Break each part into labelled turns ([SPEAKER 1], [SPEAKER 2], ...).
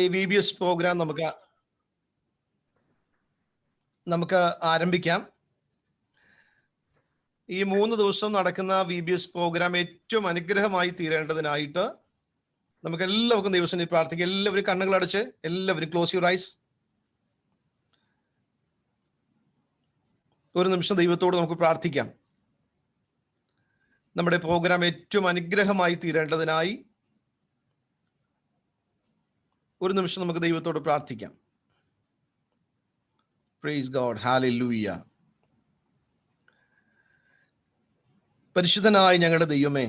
[SPEAKER 1] ഈ VBS programme നമുക്ക് ആരംഭിക്കാം. ഈ 3 ദിവസം നടക്കുന്ന VBS പ്രോഗ്രാം ഏറ്റവും അനുഗ്രഹമായി തീരേണ്ടതിനായിട്ട് നമുക്ക് എല്ലാവർക്കും ദൈവസന്നിധിയിൽ പ്രാർത്ഥിക്കാം. എല്ലാവരും കണ്ണുകൾ അടച്ച് എല്ലാവരും ക്ലോസ് യുവർ ഐസ്. ഒരു നിമിഷം ദൈവത്തോട് നമുക്ക് പ്രാർത്ഥിക്കാം. നമ്മുടെ പ്രോഗ്രാം ഏറ്റവും അനുഗ്രഹമായി തീരേണ്ടതിനായി ഒരു നിമിഷം നമുക്ക് ദൈവത്തോട് പ്രാർത്ഥിക്കാം. Praise God, hallelujah. പരിശുദ്ധനായ ഞങ്ങളുടെ ദൈവമേ,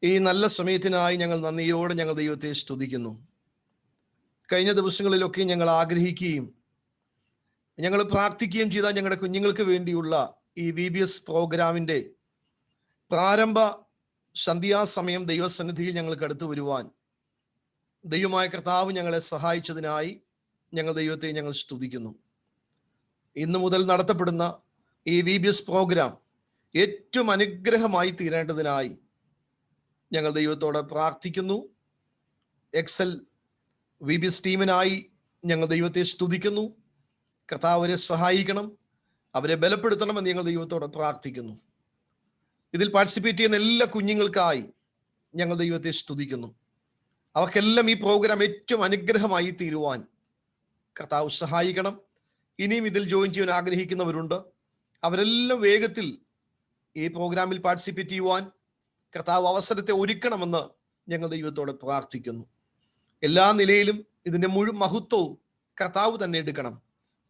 [SPEAKER 1] ഈ നല്ല സമയത്തിനായി ഞങ്ങൾ നന്ദിയോടെ ഞങ്ങൾ ദൈവത്തെ സ്തുതിക്കുന്നു. കഴിഞ്ഞ ദിവസങ്ങളിലൊക്കെ ഞങ്ങൾ ആഗ്രഹിക്കുകയും ഞങ്ങൾ പ്രാർത്ഥിക്കുകയും ചെയ്ത ഞങ്ങളുടെ കുഞ്ഞുങ്ങൾക്ക് വേണ്ടിയുള്ള ഈ VBS പ്രോഗ്രാമിൻ്റെ പ്രാരംഭ സന്ധ്യാസമയം ദൈവസന്നിധിയിൽ ഞങ്ങൾക്ക് അടുത്തു വരുവാൻ ദൈവമായ കർത്താവ് ഞങ്ങളെ സഹായിച്ചതിനായി ഞങ്ങൾ ദൈവത്തെ ഞങ്ങൾ സ്തുതിക്കുന്നു. ഇന്നു മുതൽ നടത്തപ്പെടുന്ന ഈ VBS പ്രോഗ്രാം ഏറ്റവും അനുഗ്രഹമായി തീരേണ്ടതിനായി ഞങ്ങൾ ദൈവത്തോട് പ്രാർത്ഥിക്കുന്നു. എക്സൽ VBS ടീമിനായി ഞങ്ങൾ ദൈവത്തെ സ്തുതിക്കുന്നു. കർത്താവ് അവരെ സഹായിക്കണം, അവരെ ബലപ്പെടുത്തണമെന്ന് ഞങ്ങൾ ദൈവത്തോട് പ്രാർത്ഥിക്കുന്നു. ഇതിൽ പാർട്ടിസിപ്പേറ്റ് ചെയ്യുന്ന എല്ലാ കുഞ്ഞുങ്ങൾക്കായി ഞങ്ങൾ ദൈവത്തെ സ്തുതിക്കുന്നു. അവർക്കെല്ലാം ഈ പ്രോഗ്രാം ഏറ്റവും അനുഗ്രഹമായി തീരുവാൻ കർത്താവ് സഹായിക്കണം. ഇനിയും ഇതിൽ ജോയിൻ ചെയ്യാൻ ആഗ്രഹിക്കുന്നവരുണ്ട്. അവരെല്ലാം വേഗത്തിൽ ഈ പ്രോഗ്രാമിൽ പാർട്ടിസിപ്പേറ്റ് ചെയ്യുവാൻ കർത്താവ് അവസരത്തെ ഒരുക്കണമെന്ന് ഞങ്ങൾ ദൈവത്തോട് പ്രാർത്ഥിക്കുന്നു. എല്ലാ നിലയിലും ഇതിൻ്റെ മുഴുവൻ മഹത്വവും കർത്താവ് തന്നെ എടുക്കണം.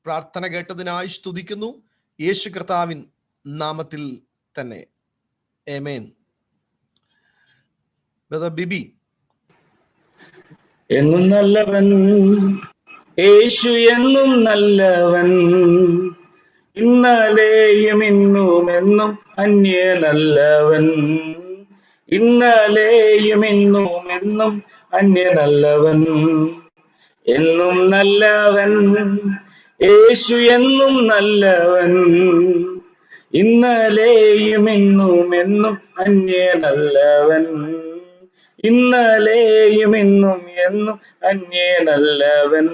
[SPEAKER 1] പ്രാർത്ഥന കേട്ടതിനായി സ്തുതിക്കുന്നു, യേശു കർത്താവിൻ നാമത്തിൽ തന്നെ. ആമേൻ. ബ്രദർ ബിബി.
[SPEAKER 2] എന്നും നല്ലവൻ യേശു, എന്നും നല്ലവൻ, ഇന്നലെയും ഇന്നും എന്നും അന്യനല്ലവൻ, ഇന്നലെയും ഇന്നും എന്നും അന്യനല്ലവൻ, എന്നും നല്ലവൻ യേശു, എന്നും നല്ലവൻ, ഇന്നലെയും ഇന്നും എന്നും അന്യനല്ലവൻ, ഇന്നലെയും ഇന്നും എന്നും അന്യനല്ലവൻ,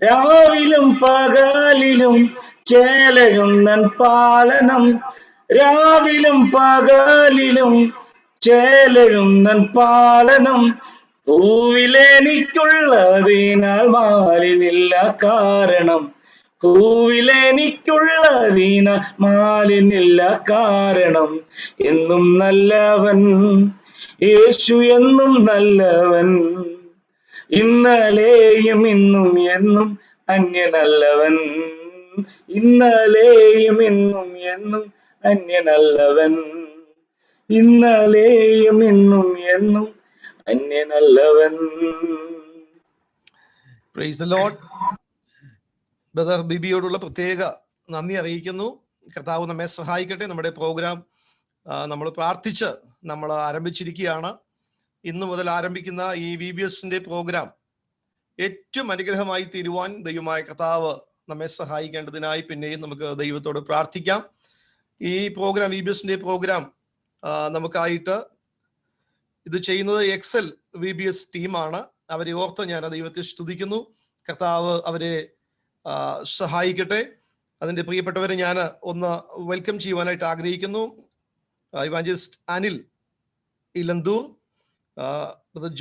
[SPEAKER 2] രാവിലും പകലിലും ചേലഴുന്നൻ പാലനം, രാവിലും പകലിലും ചേലഴുന്നൻ പാലനം, പൂവിലെനിക്കുള്ളതിനാൽ മാലിനില്ല കാരണം, പൂവിലെനിക്കുള്ളതിനാൽ മാലിനില്ല കാരണം, എന്നും നല്ലവൻ യേശു, എന്നും നല്ലവൻ, ഇന്നലെയും ഇന്നും എന്നും അന്യനല്ലവൻ, ഇന്നലെയും ഇന്നും എന്നും അന്യനല്ലവൻ, ഇന്നലെയും ഇന്നും എന്നും അന്യനല്ലവൻ.
[SPEAKER 1] Praise the Lord. ബ്രദർ ബിബിയോടുള്ള പ്രത്യേക നന്ദി അറിയിക്കുന്നു. കർത്താവ് നമ്മെ സഹായിക്കട്ടെ. നമ്മുടെ പ്രോഗ്രാം നമ്മൾ പ്രാർത്ഥിച്ച് നമ്മൾ ആരംഭിച്ചിരിക്കുകയാണ്. ഇന്നു മുതൽ ആരംഭിക്കുന്ന ഈ VBSന്റെ പ്രോഗ്രാം ഏറ്റവും അനുഗ്രഹമായി തീരുവാൻ ദൈവമായ കർത്താവ് നമ്മെ സഹായിക്കേണ്ടതിനായി പിന്നെയും നമുക്ക് ദൈവത്തോട് പ്രാർത്ഥിക്കാം. ഈ പ്രോഗ്രാം VBSന്റെ പ്രോഗ്രാം നമുക്കായിട്ട് ഇത് ചെയ്യുന്നത് എക്സൽ VBS ടീമാണ്. അവരെ ഓർത്ത് ഞാൻ ദൈവത്തെ സ്തുതിക്കുന്നു. കർത്താവ് അവരെ സഹായിക്കട്ടെ. അതിൻ്റെ പ്രിയപ്പെട്ടവരെ ഞാൻ ഒന്ന് വെൽക്കം ചെയ്യുവാനായിട്ട് ആഗ്രഹിക്കുന്നു. Evangelist Anil Elanthoor,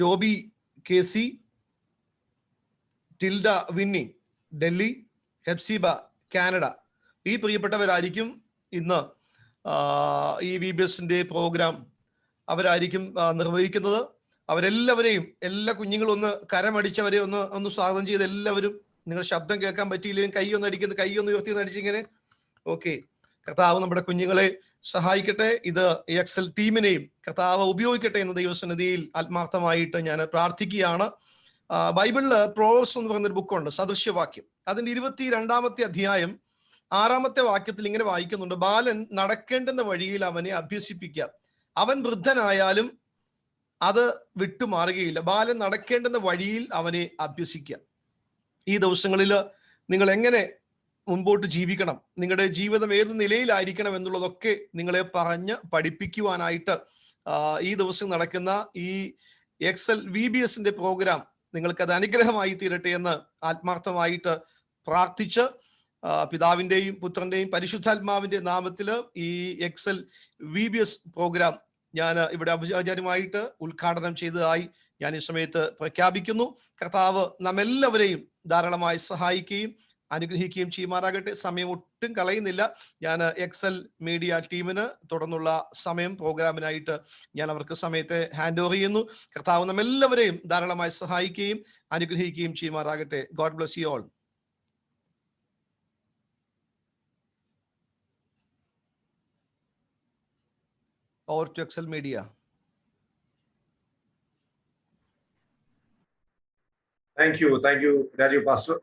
[SPEAKER 1] Joby KC, Tilda Winnie Delhi, Hepzibah Canada. ഈ പ്രിയപ്പെട്ടവരായിരിക്കും ഇന്ന് ഈ VBSന്റെ പ്രോഗ്രാം അവരായിരിക്കും നിർവഹിക്കുന്നത്. അവരെല്ലാവരെയും, എല്ലാ കുഞ്ഞുങ്ങളും ഒന്ന് കരമടിച്ചവരെ ഒന്ന് സ്വാഗതം ചെയ്ത് എല്ലാവരും. നിങ്ങളുടെ ശബ്ദം കേൾക്കാൻ പറ്റിയില്ലെങ്കിൽ കൈയൊന്ന് ഉയർത്തി അടിച്ചിങ്ങനെ. ഓക്കെ, കർത്താവ് നമ്മുടെ കുഞ്ഞുങ്ങളെ സഹായിക്കട്ടെ. ഇത് എക്സൽ ടീമിനെയും കർത്താവ് ഉപയോഗിക്കട്ടെ എന്ന് ദൈവസന്നിധിയിൽ ആത്മാർത്ഥമായിട്ട് ഞാൻ പ്രാർത്ഥിക്കുകയാണ്. ബൈബിളില് പ്രോവേഴ്സ് എന്ന് പറയുന്നൊരു ബുക്കുണ്ട്, സദൃശ്യവാക്യം. അതിന്റെ 22-ാമത്തെ അധ്യായം 6-ാമത്തെ വാക്യത്തിൽ ഇങ്ങനെ വായിക്കുന്നുണ്ട്: ബാലൻ നടക്കേണ്ടുന്ന വഴിയിൽ അവനെ അഭ്യസിപ്പിക്കുക, അവൻ വൃദ്ധനായാലും അത് വിട്ടുമാറുകയില്ല. ബാലൻ നടക്കേണ്ടുന്ന വഴിയിൽ അവനെ അഭ്യസിക്കുക. ഈ ദിവസങ്ങളിൽ നിങ്ങൾ എങ്ങനെ മുൻപോട്ട് ജീവിക്കണം, നിങ്ങളുടെ ജീവിതം ഏത് നിലയിലായിരിക്കണം എന്നുള്ളതൊക്കെ നിങ്ങളെ പറഞ്ഞ് പഠിപ്പിക്കുവാനായിട്ട് ഈ ദിവസം നടക്കുന്ന ഈ എക്സൽ VBSന്റെ പ്രോഗ്രാം നിങ്ങൾക്കത് അനുഗ്രഹമായി തീരട്ടെ എന്ന് ആത്മാർത്ഥമായിട്ട് പ്രാർത്ഥിച്ച് പിതാവിൻ്റെയും പുത്രൻ്റെയും പരിശുദ്ധാത്മാവിൻ്റെ നാമത്തിൽ ഈ എക്സൽ VBS പ്രോഗ്രാം ഞാൻ ഇവിടെ ഔപചാരികമായിട്ട് ഉദ്ഘാടനം ചെയ്തതായി ഞാൻ ഈ സമയത്ത് പ്രഖ്യാപിക്കുന്നു. കർത്താവ് നമ്മെല്ലാവരെയും ധാരാളമായി സഹായിക്കുകയും അനുഗ്രഹിക്കുകയും ചെയ്യുമാറാകട്ടെ. സമയം ഒട്ടും കളയുന്നില്ല. ഞാൻ എക്സൽ മീഡിയ ടീമിന് തുടർന്നുള്ള സമയം പ്രോഗ്രാമിനായിട്ട് ഞാൻ അവർക്ക് സമയത്തെ ഹാൻഡ് ഓവർ ചെയ്യുന്നു. കർത്താവ് നമ്മെല്ലാവരെയും ധാരാളമായി സഹായിക്കുകയും അനുഗ്രഹിക്കുകയും ചെയ്യുമാറാകട്ടെ. God bless you all. Over to Excel Media.
[SPEAKER 3] Thank you, Raju Pastor.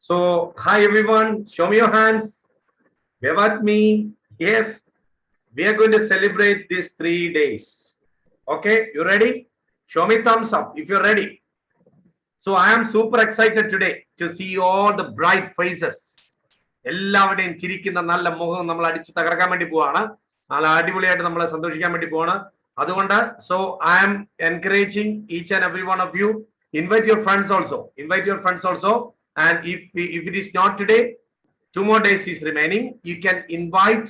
[SPEAKER 3] So, hi everyone, show me your hands. Wave at me. Yes, we are going to celebrate these 3 days. Okay, you ready? Show me thumbs up if you're ready. So, I am super excited today to see all the bright faces. എല്ലാവരുടെയും ചിരിക്കുന്ന നല്ല മുഖം നമ്മൾ അടിച്ച് തകർക്കാൻ വേണ്ടി പോവാണ്. നല്ല അടിപൊളിയായിട്ട് നമ്മളെ സന്തോഷിക്കാൻ വേണ്ടി പോവാണ്. അതുകൊണ്ട് so I am encouraging each and every one of you, invite your friends also, and if it is not today, 2 more days is remaining, you can invite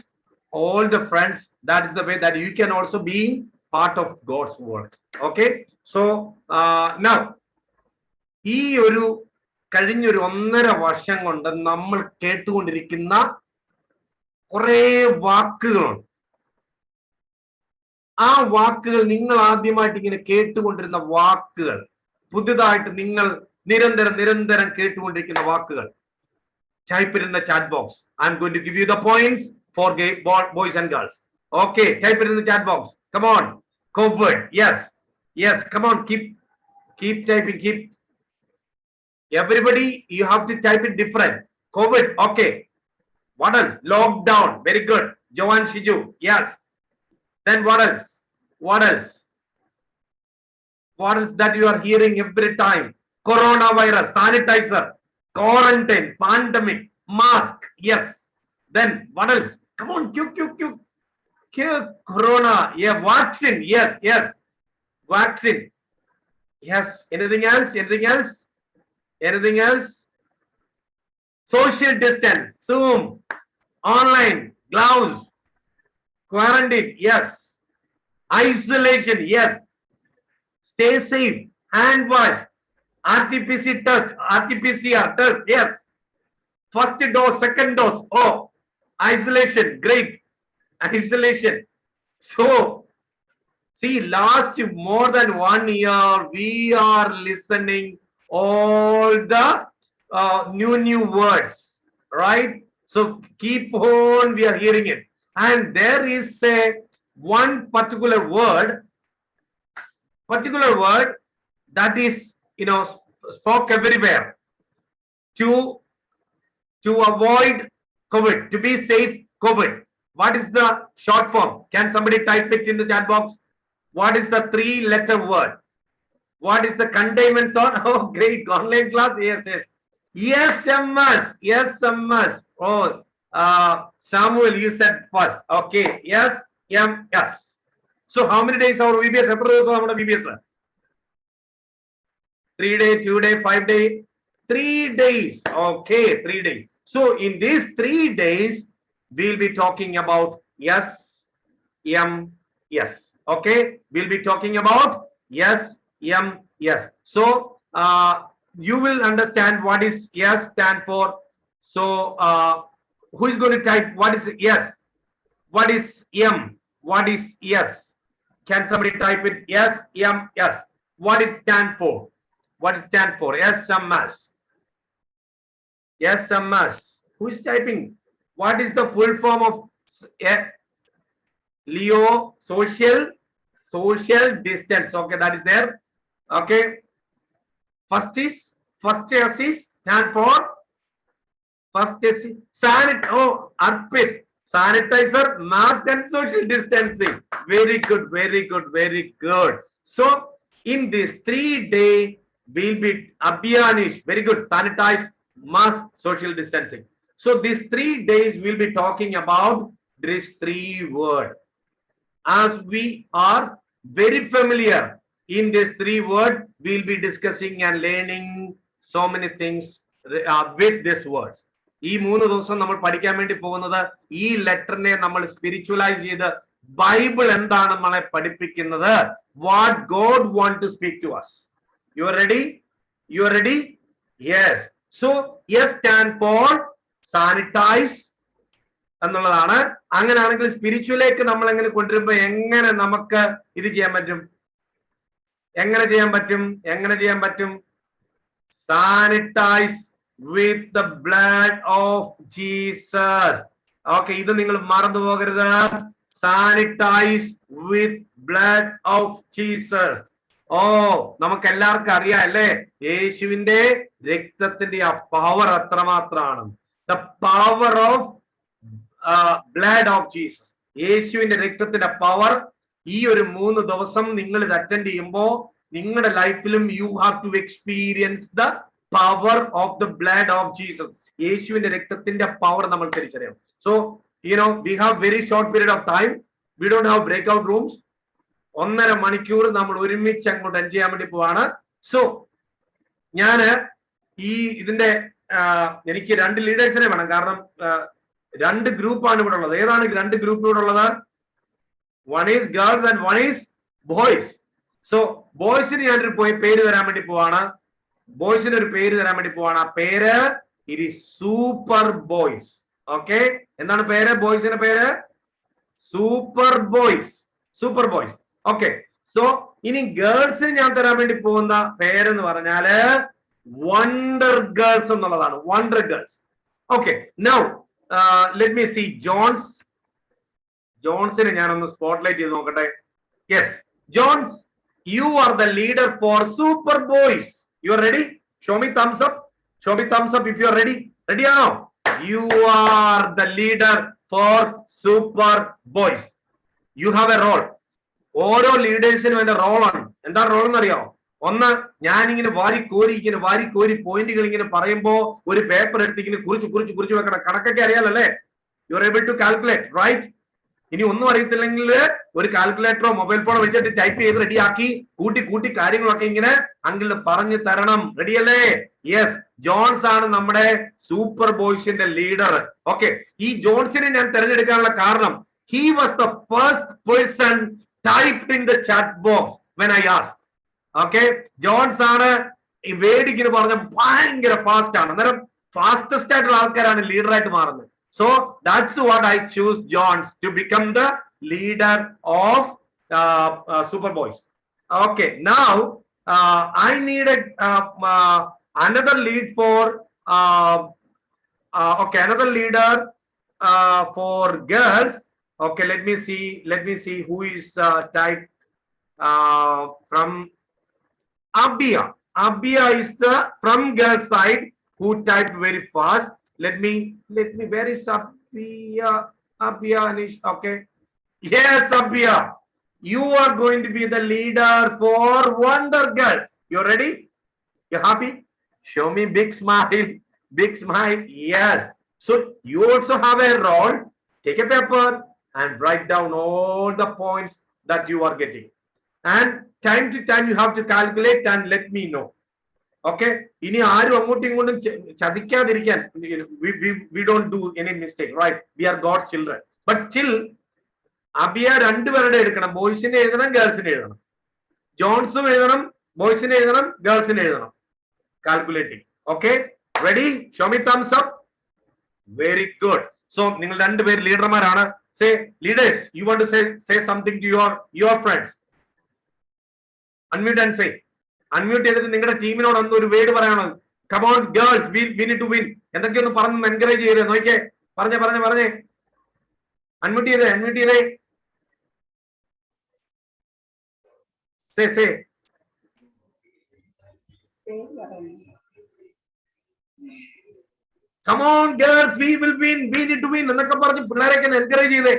[SPEAKER 3] all the friends. That is the way that you can also be part of God's work. Okay, so now ഈ ഒരു കഴിഞ്ഞൊരു 1.5 വർഷം കൊണ്ട് നമ്മൾ കേട്ടുകൊണ്ടിരിക്കുന്ന കുറെ വാക്കുകളുണ്ട്. ആ വാക്കുകൾ നിങ്ങൾ ആദ്യമായിട്ട് ഇങ്ങനെ കേട്ടുകൊണ്ടിരുന്ന വാക്കുകൾ, പുതുതായിട്ട് നിങ്ങൾ നിരന്തരം കേട്ടുകൊണ്ടിരിക്കുന്ന വാക്കുകൾ, type it in the chat box. I'm going to give you the points for boys and girls. Okay, type it in the chat box. Come on. COVID. Yes, come on, keep typing, keep. Everybody, you have to type it different. COVID, okay. What else? Lockdown, very good. Joan Shiju, yes. Then what else? What else that you are hearing every time? Coronavirus, sanitizer, quarantine, pandemic, mask, yes. Then what else? Come on, corona, yeah, vaccine, yes. Vaccine, yes. Anything else? Social distance, Zoom, online, gloves, quarantine, yes. Isolation, yes. Stay safe, hand wash, RT-PCR test, yes. First dose, second dose, oh, isolation, great. Isolation. So, see, last more than 1 year, we are listening all the new words, right? So keep on, we are hearing it, and there is one particular word that is spoke everywhere to avoid COVID, to be safe COVID. What is the short form? Can somebody type it in the chat box? What is the 3-letter word? What is the containment on? Oh, great. Online class. Yes, SMS. Oh, Samuel, you said first. Okay. Yes. So how many days our VBS? 3 day, 2 day, 5 day, 3 days. Okay, 3 days. So in these 3 days, we'll be talking about yes. Okay, we'll be talking about yes. So you will understand what is yes stand for. So who is going to type what is yes? What is What is yes? Can somebody type it? Yes. What it stand for? SMS. Who is typing? What is the full form of Leo? Social distance. Okay, that is there. Okay. First S is stand for Arpit. Sanitizer, mask, and social distancing. Very good. So in this 3-day will be Abhyanish. Very good. Sanitize, mask, social distancing. So these 3 days we'll be talking about these 3 words. As we are very familiar in these 3 words. We'll be discussing and learning so many things with these words. ഈ 3 ദിവസം നമ്മൾ പഠിക്കാൻ വേണ്ടി പോകുന്നത് ഈ ലെറ്ററിനെ നമ്മൾ spiritualise ചെയ്ത് Bible എന്താണ് നമ്മളെ പഠിപ്പിക്കുന്നത്, what God want to speak to us. You are ready? You are ready? Yes. So S stand for sanitize എന്നുള്ളതാണ്. അങ്ങനെയാണെങ്കിൽ സ്പിരിച്വലേക്ക് നമ്മൾ എങ്ങനെ കൊണ്ടുവരുമ്പോ എങ്ങനെ നമുക്ക് ഇത് ചെയ്യാൻ പറ്റും? എങ്ങനെ ചെയ്യാൻ പറ്റും? Sanitise with the blood of Jesus. Okay, ഇത് നിങ്ങൾ മറന്നു പോകരുത്. Sanitise with blood of Jesus. ഓ, നമുക്ക് എല്ലാവർക്കും അറിയാം അല്ലേ, യേശുവിന്റെ രക്തത്തിന്റെ ആ പവർ എത്രമാത്രമാണ്. The power of blood of Jesus, യേശുവിന്റെ രക്തത്തിന്റെ പവർ. ഈ ഒരു 3 ദിവസം നിങ്ങൾ ഇത് അറ്റൻഡ് ചെയ്യുമ്പോ നിങ്ങളുടെ ലൈഫിലും you have to experience the power of the blood of Jesus. യേശുവിന്റെ രക്തത്തിന്റെ പവർ നമ്മൾ തിരിച്ചറിയാം. So we have very short period of time. We don't have breakout rooms. 1.5 മണിക്കൂർ നമ്മൾ ഒരുമിച്ച് അങ്ങോട്ട് എൻജോയ് ചെയ്യാൻ വേണ്ടി പോവാണ്. സോ ഞാന് ഇതിന്റെ എനിക്ക് 2 ലീഡേഴ്സിനെ വേണം. കാരണം 2 ഗ്രൂപ്പാണ് ഇവിടെ ഉള്ളത്. ഏതാണ് 2 ഗ്രൂപ്പ് ഇവിടെ ഉള്ളത്? One is girls and one is boys. So ബോയ്സിന് ഞാനൊരു പേര് തരാൻ വേണ്ടി പോവാണ്. ആ പേര് it is super boys. Okay, എന്താണ് പേര്? ബോയ്സിന്റെ പേര് സൂപ്പർ ബോയ്സ്. ഓക്കെ, സോ ഇനി ഗേൾസിന് ഞാൻ തരാൻ വേണ്ടി പോകുന്ന പേരെന്ന് പറഞ്ഞാല് വണ്ടർ ഗേൾസ് എന്നുള്ളതാണ്. Wonder girls. Okay, now let me see ജോൺസിനെ ഞാനൊന്ന് സ്പോട്ട്ലൈറ്റ് ചെയ്ത് നോക്കട്ടെ. Yes, Jones, you are the leader for super boys. You are ready? Show me thumbs up if you are ready. Ready or no? You are the leader for super boys. You have a role. ഓരോ ലീഡേഴ്സിനും എന്റെ റോളാണ്. എന്താ role എന്നറിയാമോ? ഒന്ന്, ഞാനിങ്ങനെ വാരിക്കോരി പോയിന്റുകൾ ഇങ്ങനെ പറയുമ്പോ ഒരു പേപ്പർ എടുത്ത് ഇങ്ങനെ കുറിച്ച് വെക്കണം. കണക്കൊക്കെ അറിയാലല്ലേ? You are able to calculate, right? ഇനി ഒന്നും അറിയത്തില്ലെങ്കിൽ ഒരു കാൽക്കുലേറ്ററോ മൊബൈൽ ഫോണോ വെച്ചിട്ട് ടൈപ്പ് ചെയ്ത് റെഡിയാക്കി കൂട്ടി കാര്യങ്ങളൊക്കെ ഇങ്ങനെ അങ്കിളിന് പറഞ്ഞു തരണം. റെഡിയല്ലേ? യെസ്, ജോൺസ് ആണ് നമ്മുടെ സൂപ്പർ ബോയ്സിന്റെ ലീഡർ. ഓക്കെ, ഈ ജോൺസിനെ ഞാൻ തിരഞ്ഞെടുക്കാനുള്ള കാരണം, he was the first person typed in the chat box when I asked. Okay, Jones ആണ് ഈ വേദിക്കിന് പറഞ്ഞ ഭയങ്കര ഫാസ്റ്റ് ആണ്. അന്നേരം ഫാസ്റ്റസ്റ്റ് ആയിട്ടുള്ള ആൾക്കാരാണ് ലീഡറായിട്ട് മാറുന്നത്. So that's what I choose Johns to become the leader of Super Boys. Okay, now I needed another lead for another leader for girls. Okay, let me see who is typed from Abia. Abia is from girls side who typed very fast. Let me where is Abia? Anish. Okay, yes, Abia, you are going to be the leader for Wonder Girls. You ready? You happy? Show me big smile. Yes, so you also have a role. Take a paper and write down all the points that you are getting, and time to time you have to calculate and let me know. Okay, ഇനി ആരും അങ്ങോട്ടും ഇങ്ങോട്ടും ചതിക്കാതിരിക്കാൻ, we don't do any mistake, right? We are God's children, but still അബിയ 2 പേരുടെ എടുക്കണം. ബോയ്സിനെ എഴുതണം, ഗേൾസിനെ എഴുതണം. ജോൺസും എഴുതണം, ബോയ്സിനെ എഴുതണം, ഗേൾസിനെ എഴുതണം. Calculating. Okay, ready? Show me thumbs up. Very good. So നിങ്ങൾ 2 പേര് ലീഡർമാരാണ്. Say leaders, you want to say something to your friends. Unmute and say. Unmute ചെയ്തിട്ട് നിങ്ങളുടെ ടീമിനോട് ഒന്ന് ഒരു വേർഡ് പറയണം. Come on girls, we need to win. എന്തൊക്കെയൊന്ന് പറഞ്ഞ് എൻകറേജ് ചെയ്തേ. നോക്കിയേ, പറഞ്ഞേ. അൺമ്യൂട്ട് ചെയ്തേ. Say. Come on girls, we will win. We need to win. എന്നൊക്കെ പറഞ്ഞ് പിള്ളേരൊക്കെ എൻകറേജ് ചെയ്തേ.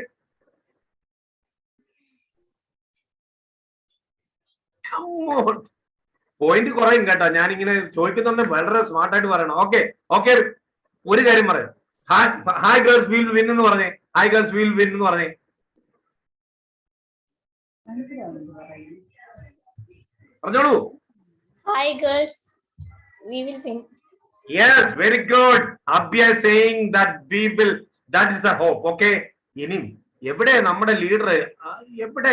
[SPEAKER 3] Come on. പോയിന്റ് കുറയും കേട്ടോ. ഞാനിങ്ങനെ ചോദിക്കുന്നുണ്ട്, വളരെ സ്മാർട്ടായിട്ട് പറയണം. ഓക്കെ, ഒരു കാര്യം പറയാം. ഹായ് ഗേൾസ്, വിൽ വിൻ എന്ന് പറഞ്ഞേ. ഹായ് ഗേൾസ്, വിൽ വിൻ എന്ന് പറഞ്ഞേ. പറഞ്ഞോളൂ.
[SPEAKER 4] Hi girls, we will win.
[SPEAKER 3] Yes, very good. Abhya is saying that we will, that is the hope. Okay. ഇനി എവിടെ നമ്മുടെ ലീഡർ, എവിടെ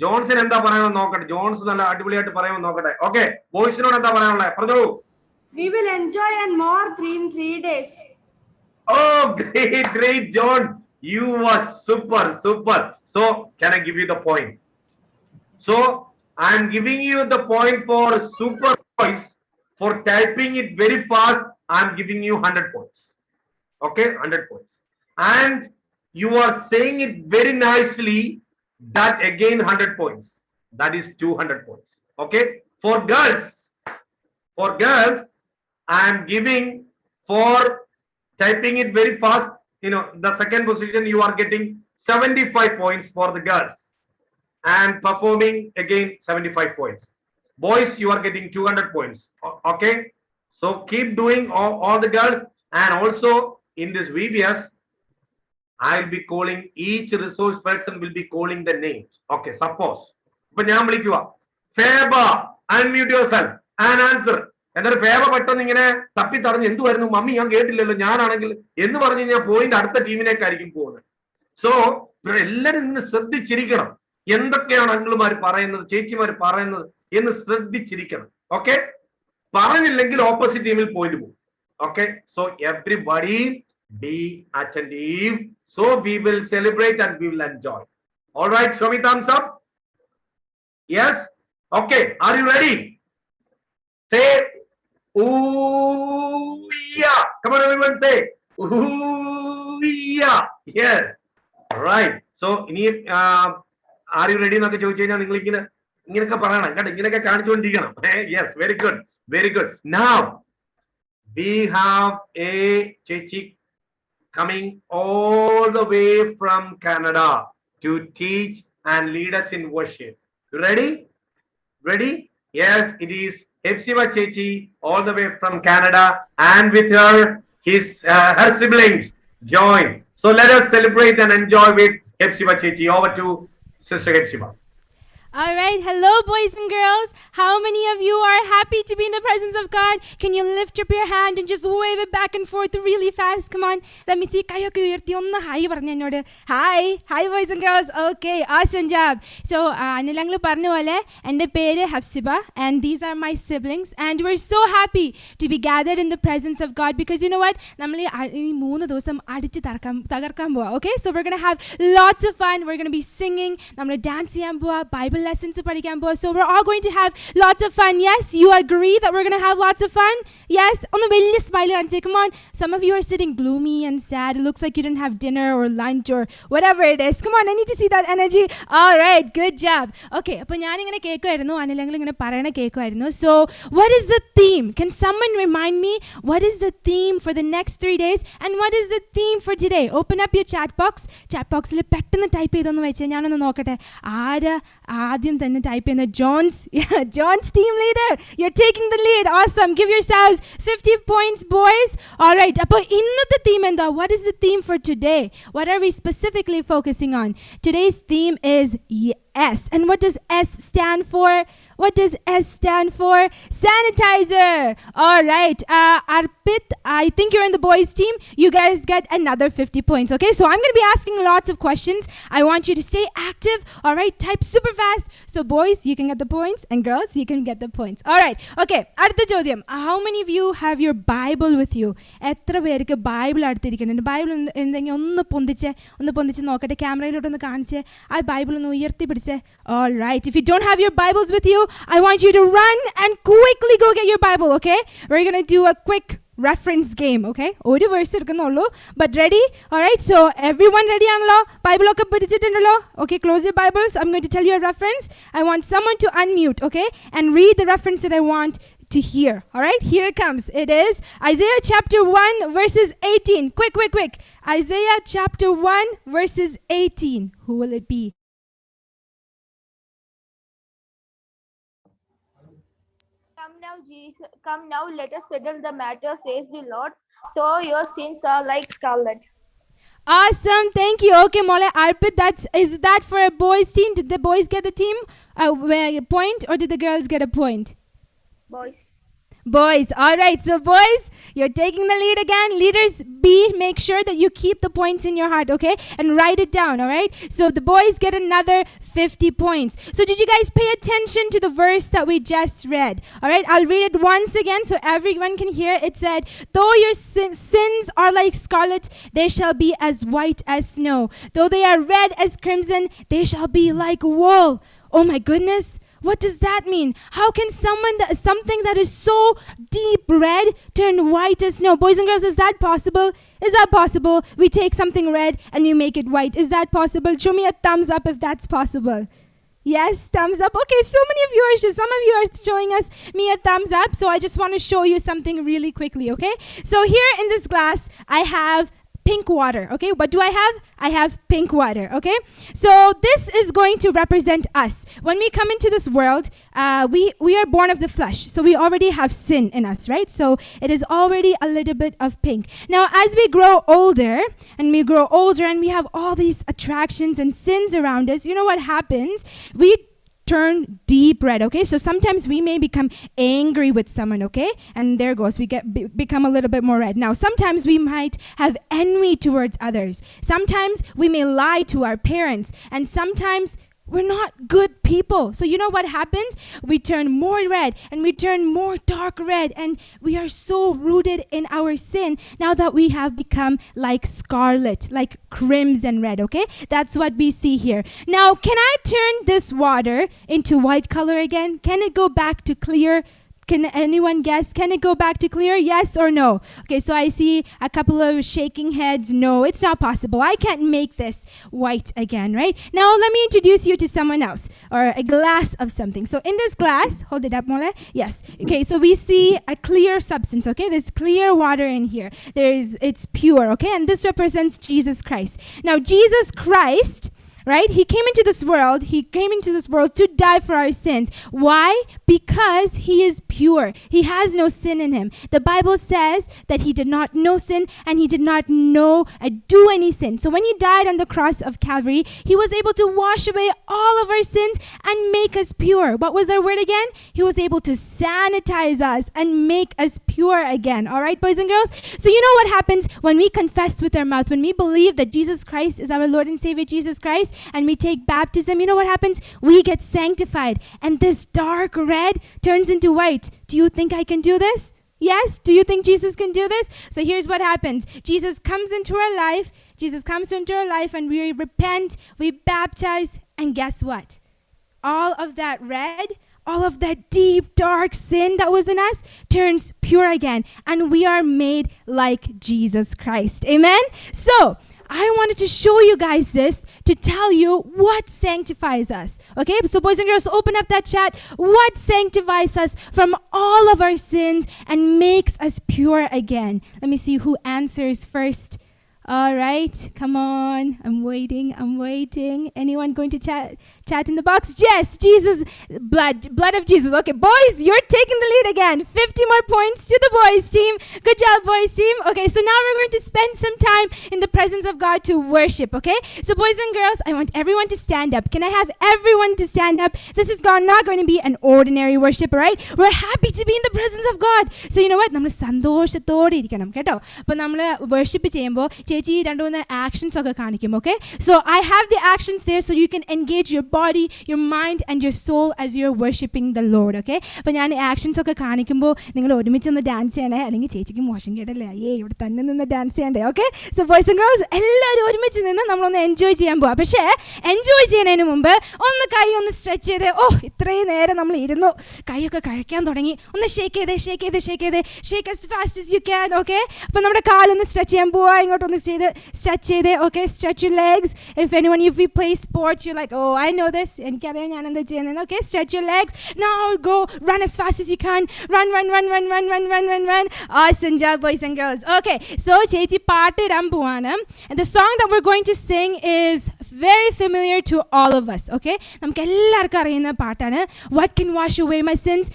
[SPEAKER 3] ജോൺസിന് എന്താ പറയാമെന്ന് നോക്കട്ടെ. ജോൺസ് നല്ല അടിപൊളിയായിട്ട് പറയാമെന്ന് നോക്കട്ടെ. ഓക്കെ, ബോയ്സിനോട് എന്താ പറയാനുള്ളത് പറഞ്ഞോളൂ.
[SPEAKER 5] We will enjoy and more in 3 days.
[SPEAKER 3] Oh, great, Jones. You are super. So, can I give you the point? So, I am giving you the point for super voice. For typing it very fast, I am giving you 100 points. Okay, 100 points. And you are saying it very nicely. That again 100 points. That is 200 points. Okay. For girls, I am giving for typing it very fast. You know, the second position you are getting 75 points for the girls, and performing again 75 points. Boys, you are getting 200 points. Okay. So keep doing all the girls, and also in this VBS, I'll be calling each resource person will be calling the names. Okay, suppose. But ഞാൻ വിളിക്കുക Feba, unmute yourself and answer. എന്നാൽ ഫേബ പെട്ടെന്ന് ഇങ്ങനെ തപ്പി തടഞ്ഞ് എന്തുവായിരുന്നു mummy ഞാൻ കേട്ടില്ലല്ലോ ഞാനാണെങ്കിൽ എന്ന് പറഞ്ഞു കഴിഞ്ഞാൽ പോയിന്റ് അടുത്ത ടീമിനേക്കായിരിക്കും പോകുന്നത്. സോ എല്ലാരും ഇങ്ങനെ ശ്രദ്ധിച്ചിരിക്കണം, എന്തൊക്കെയാണ് അങ്കിളുമാർ പറയുന്നത് ചേച്ചിമാർ പറയുന്നത് എന്ന് ശ്രദ്ധിച്ചിരിക്കണം. ഓക്കെ, പറഞ്ഞില്ലെങ്കിൽ ഓപ്പോസിറ്റ് ടീമിൽ പോയിന്റ് പോകും. Okay, so everybody be attentive, so we will celebrate and we will enjoy. All right, show me thumbs up. Yes. Okay, are you ready? Say ooh yeah. Come on everyone, say ooh yeah. Yes. Right. So are you ready എന്നൊക്കെ ചോദിച്ചു കഴിഞ്ഞാൽ നിങ്ങൾ ഇങ്ങനെയൊക്കെ പറയണം കേട്ടോ, ഇങ്ങനെയൊക്കെ കാണിച്ചുകൊണ്ടിരിക്കണം. Yes, very good. Now we have a ചേച്ചി coming all the way from Canada to teach and lead us in worship. You ready? Yes, it is Hepsiba Chechi all the way from Canada, and with her her siblings join. So let us celebrate and enjoy with Hepsiba Chechi. Over to Sister Hepsiba.
[SPEAKER 6] All right. Hello, boys and girls. How many of you are happy to be in the presence of God? Can you lift up your hand and just wave it back and forth really fast? Come on. Let me see. Kayoke uyarthi onna hi parnnu ennodu. Hi boys and girls. Okay, awesome job. So Anilanglu parnu pole ende pere Hepsiba and these are my siblings, and we're so happy to be gathered in the presence of God because you know what? Nammal ee 3 ദിവസം അടിച്ച് തകർക്കാൻ പോവാ. Okay? So we're going to have lots of fun. We're going to be singing. Nammal dance ചെയ്യാൻ പോവാ. Bible lessons പഠിക്കാൻ പോവാ. So we're all going to have lots of fun. Yes, you agree that we're going to have lots of fun? Yes. ഒന്ന് വലിയ smile കാണിച്ചേ. Come on. Some of you are sitting gloomy and sad. It looks like you didn't have dinner or lunch or whatever it is. Come on, I need to see that energy. All right, good job. Okay, അപ്പോൾ ഞാൻ ഇങ്ങനെ കേൾക്കുമായിരുന്നു, അനിലെങ്കിലും ഇങ്ങനെ പറയണ കേൾക്കുമായിരുന്നു. So what is the theme? Can someone remind me what is the theme for the next 3 days and what is the theme for today? Open up your chat box. Chat boxil പെട്ടെന്ന് type ചെയ്തൊന്ന് വെച്ചേ, ഞാനൊന്ന് നോക്കട്ടെ ആരാ ആദ്യം തന്നെ type ചെയ്യുന്ന. John's team leader, you're taking the lead. Awesome. Give yourselves 50 points, boys. All right, അപ്പോൾ ഇന്നത്തെ theme എന്താ? What is the theme for today? What are we specifically focusing on? Today's theme is S. And what does S stand for? What does S stand for? Sanitizer. All right. Arpit, I think you're in the boys team. You guys get another 50 points. Okay. So I'm going to be asking lots of questions. I want you to stay active. All right. Type super fast. So boys, you can get the points, and girls, you can get the points. All right. Okay. Adutha chodyam. How many of you have your Bible with you? എത്ര പേർക്ക് Bible അടുത്തിരിക്കുന്നുണ്ട്? Bible എന്തെങ്കിലും ഒന്ന് പൊന്തിച്ച് നോക്കട്ടെ, ക്യാമറയിലോട്ടൊന്ന് കാണിച്ച് ആ Bible ഒന്ന് ഉയർത്തി പിടിച്ച്. All right. If you don't have your Bibles with you, I want you to run and quickly go get your Bible, okay? We're going to do a quick reference game, okay? ഒരു verse എടുക്കുന്നുള്ളൂ, but ready? All right. So everyone ready ആണല്ലോ? Bible ഒക്കെ പിടിച്ചിട്ടുണ്ടല്ലോ? Okay, close your Bibles. I'm going to tell you a reference. I want someone to unmute, okay? And read the reference that I want to hear. All right, here it comes. It is Isaiah chapter 1 verses 18. Quick. Isaiah chapter 1 verses 18. Who will it be?
[SPEAKER 4] Come now, let us settle the matter, says the Lord. Though your sins are like scarlet.
[SPEAKER 6] Awesome. Thank you. Okay, Mole Arpit, is that for a boys team? Did the boys get the team point, or did the girls get a point?
[SPEAKER 5] Boys.
[SPEAKER 6] Boys. All right. So boys, you're taking the lead again. Leaders B, make sure that you keep the points in your heart, okay? And write it down, all right? So the boys get another 50 points. So did you guys pay attention to the verse that we just read? All right, I'll read it once again so everyone can hear. It said, though your sins are like scarlet, they shall be as white as snow. Though they are red as crimson, they shall be like wool. Oh my goodness. What does that mean? How can something that is so deep red turn white as snow? Boys and girls, is that possible? Is that possible? We take something red and we make it white. Is that possible? Show me a thumbs up if that's possible. Yes, thumbs up. Okay, so many of you are, some of you are showing me a thumbs up. So I just want to show you something really quickly, okay? So here in this glass, I have pink water, okay? What do I have? I have pink water, okay? So this is going to represent us. When we come into this world, we are born of the flesh. So we already have sin in us, right? So it is already a little bit of pink. Now, as we grow older and we have all these attractions and sins around us, you know what happens? We turn deep red, okay? So sometimes we may become angry with someone, okay? And there goes, we become a little bit more red. Now, sometimes we might have envy towards others. Sometimes we may lie to our parents. And sometimes we're not good people. So you know what happens? We turn more red and we turn more dark red, and we are so rooted in our sin now that we have become like scarlet, like crimson red, okay? That's what we see here. Now, can I turn this water into white color again? Can it go back to clear? Can anyone guess? Can it go back to clear? Yes or no? Okay, so I see a couple of shaking heads. No, it's not possible. I can't make this white again, right? Now, let me introduce you to someone else, or a glass of something. So in this glass, hold it up, Mole. Yes. Okay, so we see a clear substance, okay? There's clear water in here. It's pure, okay? And this represents Jesus Christ. Now, Jesus Christ, right? He came into this world to die for our sins. Why? Because he is pure. He has no sin in him. The Bible says that he did not know sin, and he did not do any sin. So when he died on the cross of Calvary, he was able to wash away all of our sins and make us pure. What was our word again? He was able to sanitize us and make us pure again. All right, boys and girls? So you know what happens when we confess with our mouth, when we believe that Jesus Christ is our Lord and Savior, Jesus Christ, and we take baptism, you know what happens? We get sanctified, and this dark red turns into white. Do you think I can do this? Yes? Do you think Jesus can do this? So here's what happens. Jesus comes into our life, and we repent, we baptize, and guess what? All of that red, all of that deep, dark sin that was in us turns pure again, and we are made like Jesus Christ. Amen? So I wanted to show you guys this to tell you what sanctifies us. Okay, so boys and girls, open up that chat. What sanctifies us from all of our sins and makes us pure again? Let me see who answers first. All right, come on. I'm waiting. Anyone going to chat in the box? Yes, Jesus, blood of Jesus. Okay, boys, you're taking the lead again. 50 more points to the boys team. Good job, boys team. Okay, so now we're going to spend some time in the presence of God to worship, okay? So boys and girls, I want everyone to stand up. Can I have everyone to stand up? This is not going to be an ordinary worship, right? We're happy to be in the presence of God. So you know what? നമ്മൾ സന്തോഷത്തോടെ ഇരിക്കണം കേട്ടോ. അപ്പോൾ നമ്മൾ worship ചെയ്യുമ്പോൾ ചേച്ചി രണ്ടുമൂന്ന് actions ഒക്കെ കാണിക്കും, okay? So I have the actions there so you can engage your body, your mind, and your soul as you're worshiping the Lord, okay? അപ്പോൾ ഞാൻ actions ഒക്കെ കാണിക്കുമ്പോൾ നിങ്ങൾ ഒരുമിച്ച് ഒന്ന് ഡാൻസ് ചെയ്യണേ, അല്ലെങ്കിൽ ചേച്ചിക്ക് മോശം കേട്ടല്ലേ, ഇവിടെ തന്നെ നിന്ന് ഡാൻസ് ചെയ്യണ്ടേ, okay? So boys and girls, എല്ലാവരും ഒരുമിച്ച് നിന്ന് നമ്മളൊന്ന് എൻജോയ് ചെയ്യാൻ പോവാം. പക്ഷേ എൻജോയ് ചെയ്യുന്നതിന് മുമ്പ് ഒന്ന് കൈ ഒന്ന് സ്ട്രെച്ച് ചെയ്തേ. ഇത്രയും നേരം നമ്മൾ ഇരുന്നു, കൈയൊക്കെ കഴിക്കാൻ തുടങ്ങി. ഒന്ന് ഷേക്ക് ചെയ്തേ, shake as fast as you can, okay? അപ്പോൾ നമ്മുടെ കാലൊന്ന് സ്ട്രെച്ച് ചെയ്യാൻ പോവാ, ഇങ്ങോട്ടൊന്ന് stretch ചെയ്തേ, okay? Stretch your legs. If we play sports, you're like, oh, I know this. എനിക്കറിയാം ഞാൻ എന്താ ചെയ്യുന്നത്, okay? Stretch your legs. Now go, run as fast as you can. Run. Awesome job, boys and girls. Okay, so ചേച്ചി പാട്ട് ഇടാൻ പോവാണ്. And the song that we're going to sing is very familiar to all of us, okay? നമുക്ക് എല്ലാവർക്കും അറിയുന്ന പാട്ടാണ്. What can wash away my sins?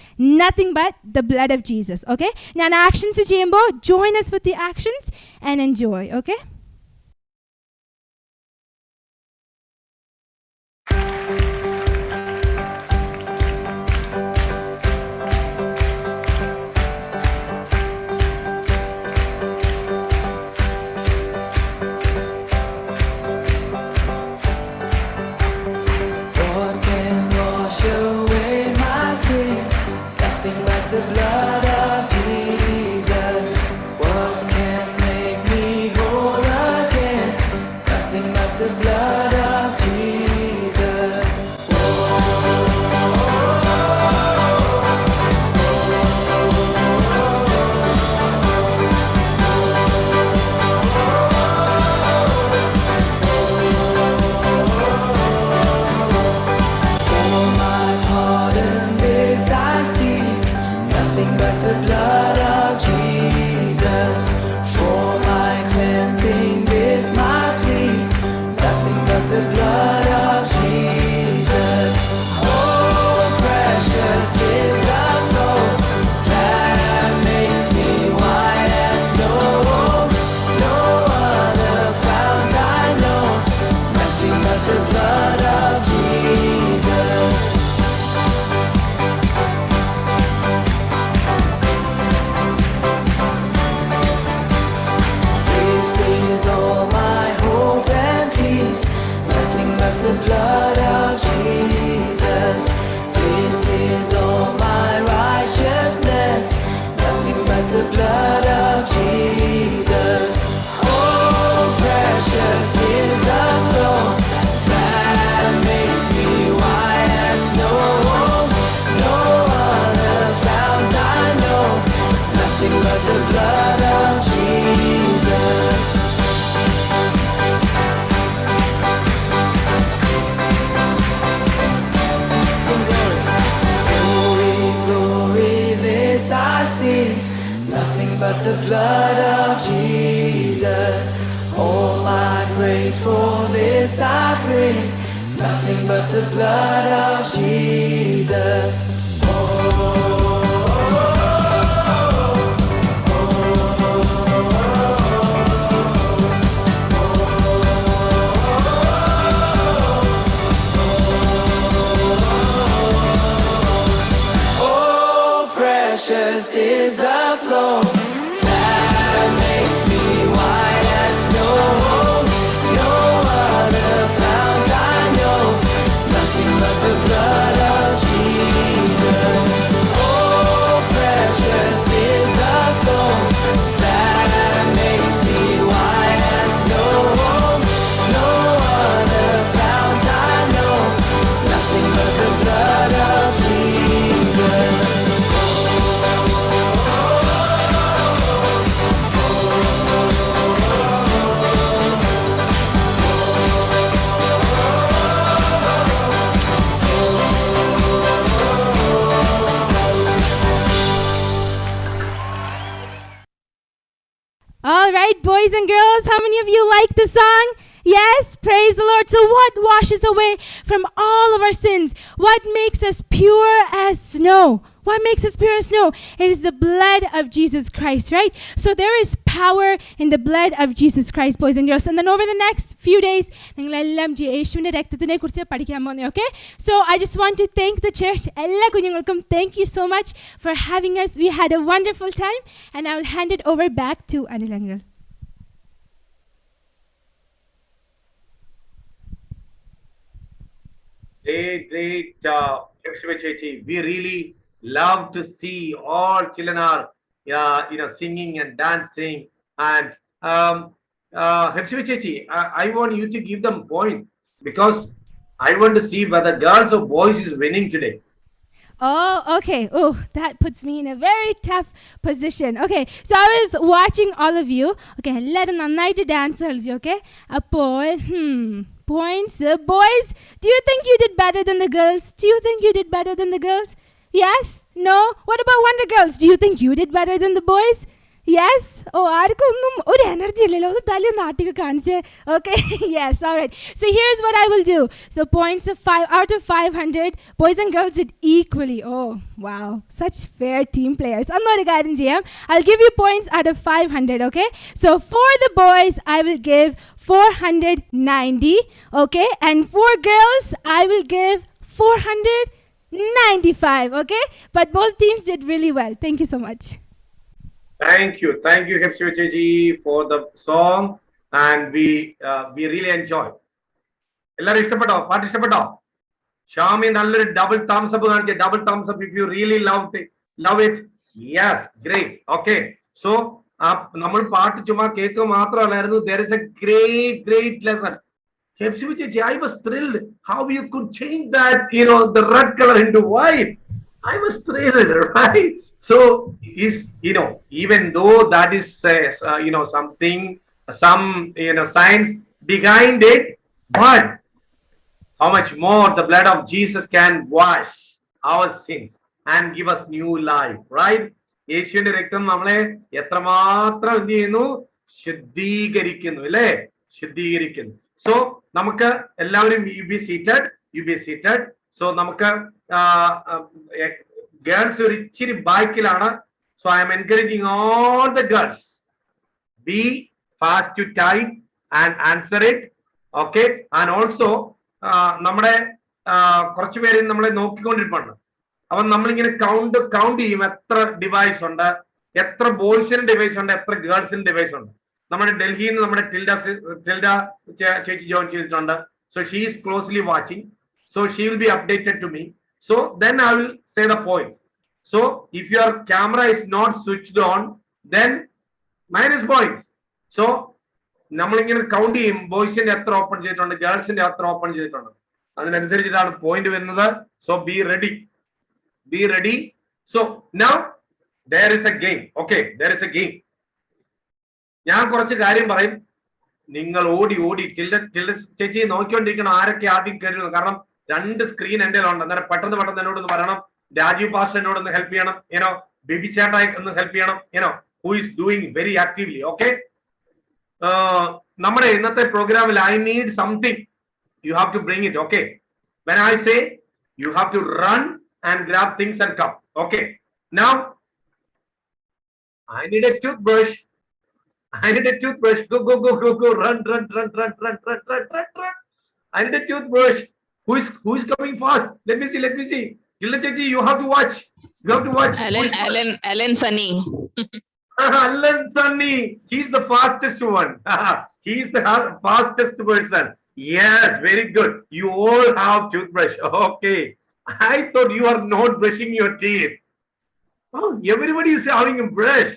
[SPEAKER 6] Nothing but the blood of Jesus, okay? ഞാൻ actions ചെയ്യുമ്പോൾ join us with the actions and enjoy, okay?
[SPEAKER 7] sin. Nothing but the blood of Jesus. All my praise for this I bring. Nothing but the blood of Jesus. Precious is the flow that makes me white as snow. No other fount I know. Nothing but the blood of Jesus. Oh, precious is the flow that makes me white as snow. No other fount I know. Nothing but the blood of Jesus.
[SPEAKER 6] All right, boys and girls, how many of you like the song? Yes, praise the Lord. So what washes away from all of our sins? What makes us pure as snow? What makes us pure as snow? It is the blood of Jesus Christ, right? So there is power in the blood of Jesus Christ, boys and girls. And then over the next few days, okay? So I just want to thank the church. Thank you so much for having us. We had a wonderful time. And I will hand it over back to Anilangal.
[SPEAKER 3] Great, we really love to see all children are, singing and dancing. And I want you to give them point because I want to see whether girls or boys is winning today.
[SPEAKER 6] Oh, okay. Oh, that puts me in a very tough position. Okay, so I was watching all of you. Okay, let them night dance, okay? Points. Boys, do you think you did better than the girls? Do you think you did better than the girls? Yes? No? What about Wonder Girls? Do you think you did better than the boys? Yes? Oh, energy. Okay, yes, all right. So here's what I will do. So points of 5 out of 500, boys and girls did equally. Oh, wow. Such fair team players. I'll give you points out of 500, okay? So for the boys, I will give 490, okay? And for girls, I will give 495, okay? But both teams did really well. Thank you so much.
[SPEAKER 3] Thank you, Hepsibacheji, for the song, and we really enjoyed. Ellaru ishtapeട്ടോ? Paattu ishtapeട്ടോ? Shami nalloru double thumbs up kaanikke. Double thumbs up if you really love it. Yes, great. Okay, so നമ്മൾ പാട്ട് ചുമ്മാ കേൾക്കുക മാത്രമല്ലായിരുന്നു. There is a great lesson. Hepsibacheji, I was thrilled how you could change that, the red color into white. I was thrilled, right? So, even though that is, something, some, science behind it, but how much more the blood of Jesus can wash our sins and give us new life, right? യേശുവിന്റെ രക്തം നമ്മളെ എത്രമാത്രം എന്ത് ചെയ്യുന്നു? ശുദ്ധീകരിക്കുന്നു, അല്ലേ? ശുദ്ധീകരിക്കുന്നു. So നമുക്ക് എല്ലാവരും you be seated. So നമുക്ക് ഗേൾസ് ഒരു ഇച്ചിരി ബാക്കിലാണ്. So I'm encouraging all the girls, be fast to type and answer it, okay? And also നമ്മുടെ കുറച്ചുപേര് നമ്മളെ നോക്കിക്കൊണ്ടിരിപ്പുണ്ട്. അപ്പൊ നമ്മളിങ്ങനെ കൗണ്ട് ചെയ്യും എത്ര ഡിവൈസ് ഉണ്ട്, എത്ര ബോയ്സിന് ഡിവൈസ് ഉണ്ട്, എത്ര ഗേൾസിന് ഡിവൈസ് ഉണ്ട്. നമ്മുടെ ഡൽഹിയിൽ നിന്ന് നമ്മുടെ ടിൽഡ ചേച്ചി ജോയിൻ ചെയ്തിട്ടുണ്ട്. So she is closely watching. So she will be updated to me. So then I will say the points. So if your camera is not switched on, then minus points. So നമ്മളിങ്ങനെ count ചെയ്യും ബോയ്സിന്റെ എത്ര open ചെയ്തിട്ടുണ്ട്, ഗേൾസിന്റെ എത്ര open ചെയ്തിട്ടുണ്ട്. അതിനനുസരിച്ചിട്ടാണ് point വരുന്നത്. So be ready. So now there is a game. Okay, there is a game. ഞാൻ കുറച്ച് കാര്യം പറയും, നിങ്ങൾ ഓടി ടിൽഡ ചേച്ചി നോക്കിക്കൊണ്ടിരിക്കണം ആരൊക്കെ ആദ്യം കേൾക്കുന്നു. കാരണം 2 സ്ക്രീൻ എന്റെ ഉണ്ട്. അന്നേരം പെട്ടെന്ന് എന്നോടൊന്ന് പറയണം. രാജീവ് പാസ്റ്റർ എന്നോടൊന്ന് ഹെൽപ്പ് ചെയ്യണം. Baby chat ഒന്ന് help ചെയ്യണം, who is doing very actively. Okay. നമ്മുടെ ഇന്നത്തെ പ്രോഗ്രാമിൽ I need something. You have to bring it. Okay. When I say, you have to run and grab things and come. Okay. Now, I need a toothbrush. I need a toothbrush. Go, go, go, go, go. Run, run, run, run, run, run, run, run, run. I need a toothbrush. Who is coming fast? Let me see. Let me see. Jillachaji, you have to watch. You have to watch.
[SPEAKER 8] Alan Sunny.
[SPEAKER 3] Alan Sunny. He's the fastest one. He's the fastest person. Yes, very good. You all have toothbrush. Okay. I thought you are not brushing your teeth. Oh, everybody is having a brush.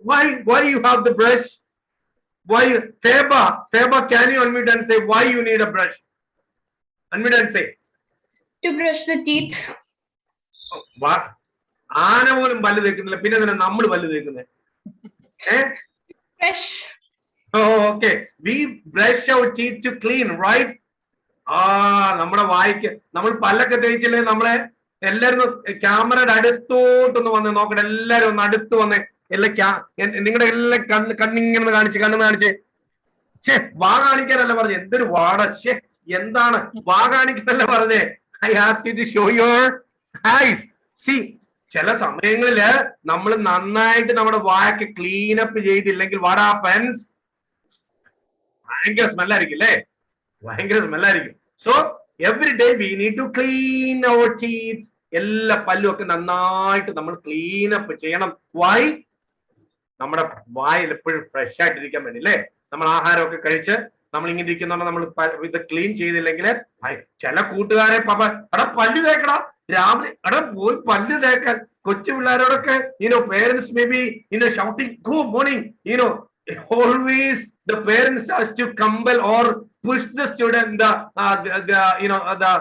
[SPEAKER 3] Why you have the brush? Why? Feba, can you unmute and say why you need a brush? Unmute and say.
[SPEAKER 4] To brush the teeth.
[SPEAKER 3] What? ആന പോലും പല്ല് തേക്കുന്നില്ല, പിന്നെ തന്നെ നമ്മൾ പല്ല് തേക്കുന്നത്.
[SPEAKER 4] Brush.
[SPEAKER 3] Oh, okay. We brush our teeth to clean, right? നമ്മുടെ വായിക്ക് നമ്മൾ പല്ലൊക്കെ തേച്ചില്ലേ, നമ്മളെ എല്ലാരും ക്യാമറയുടെ അടുത്തോട്ടൊന്ന് വന്ന് നോക്കട്ടെ. എല്ലാരും ഒന്ന് അടുത്ത് വന്ന് നിങ്ങളുടെ എല്ലാം കണ്ണിങ്ങനെ കാണിച്ച് വാ കാണിക്കാനല്ല പറഞ്ഞേ. എന്തൊരു വാട, എന്താണ് വാ കാണിക്കാനല്ല പറഞ്ഞേ. I asked you to show your eyes. See, ചില സമയങ്ങളില് നമ്മൾ നന്നായിട്ട് നമ്മുടെ വായൊക്കെ ക്ലീൻ അപ്പ് ചെയ്തില്ലെങ്കിൽ what happens? ഭയങ്കര സ്മെല്ലായിരിക്കും അല്ലേ, ഭയങ്കര സ്മെല്ലായിരിക്കും. So every day we need to clean our teeth. എല്ലാ പല്ലും ഒക്കെ നന്നായിട്ട് നമ്മൾ ക്ലീൻ അപ്പ് ചെയ്യണം. Why? നമ്മുടെ വായിൽ എപ്പോഴും ഫ്രഷ് ആയിട്ടിരിക്കാൻ വേണ്ടി അല്ലേ. നമ്മൾ ആഹാരമൊക്കെ കഴിച്ച് നമ്മൾ ഇങ്ങനെ ഇരിക്കുന്ന നമ്മൾ ഇത് ക്ലീൻ ചെയ്തില്ലെങ്കിൽ ചില കൂട്ടുകാരെ പല്ല് തേക്കടാ രാവിലെ പോയി പല്ല് തേക്കാൻ കൊച്ചു പിള്ളേരോടൊക്കെ parents may be shouting good morning always the parents has to compel or push the student the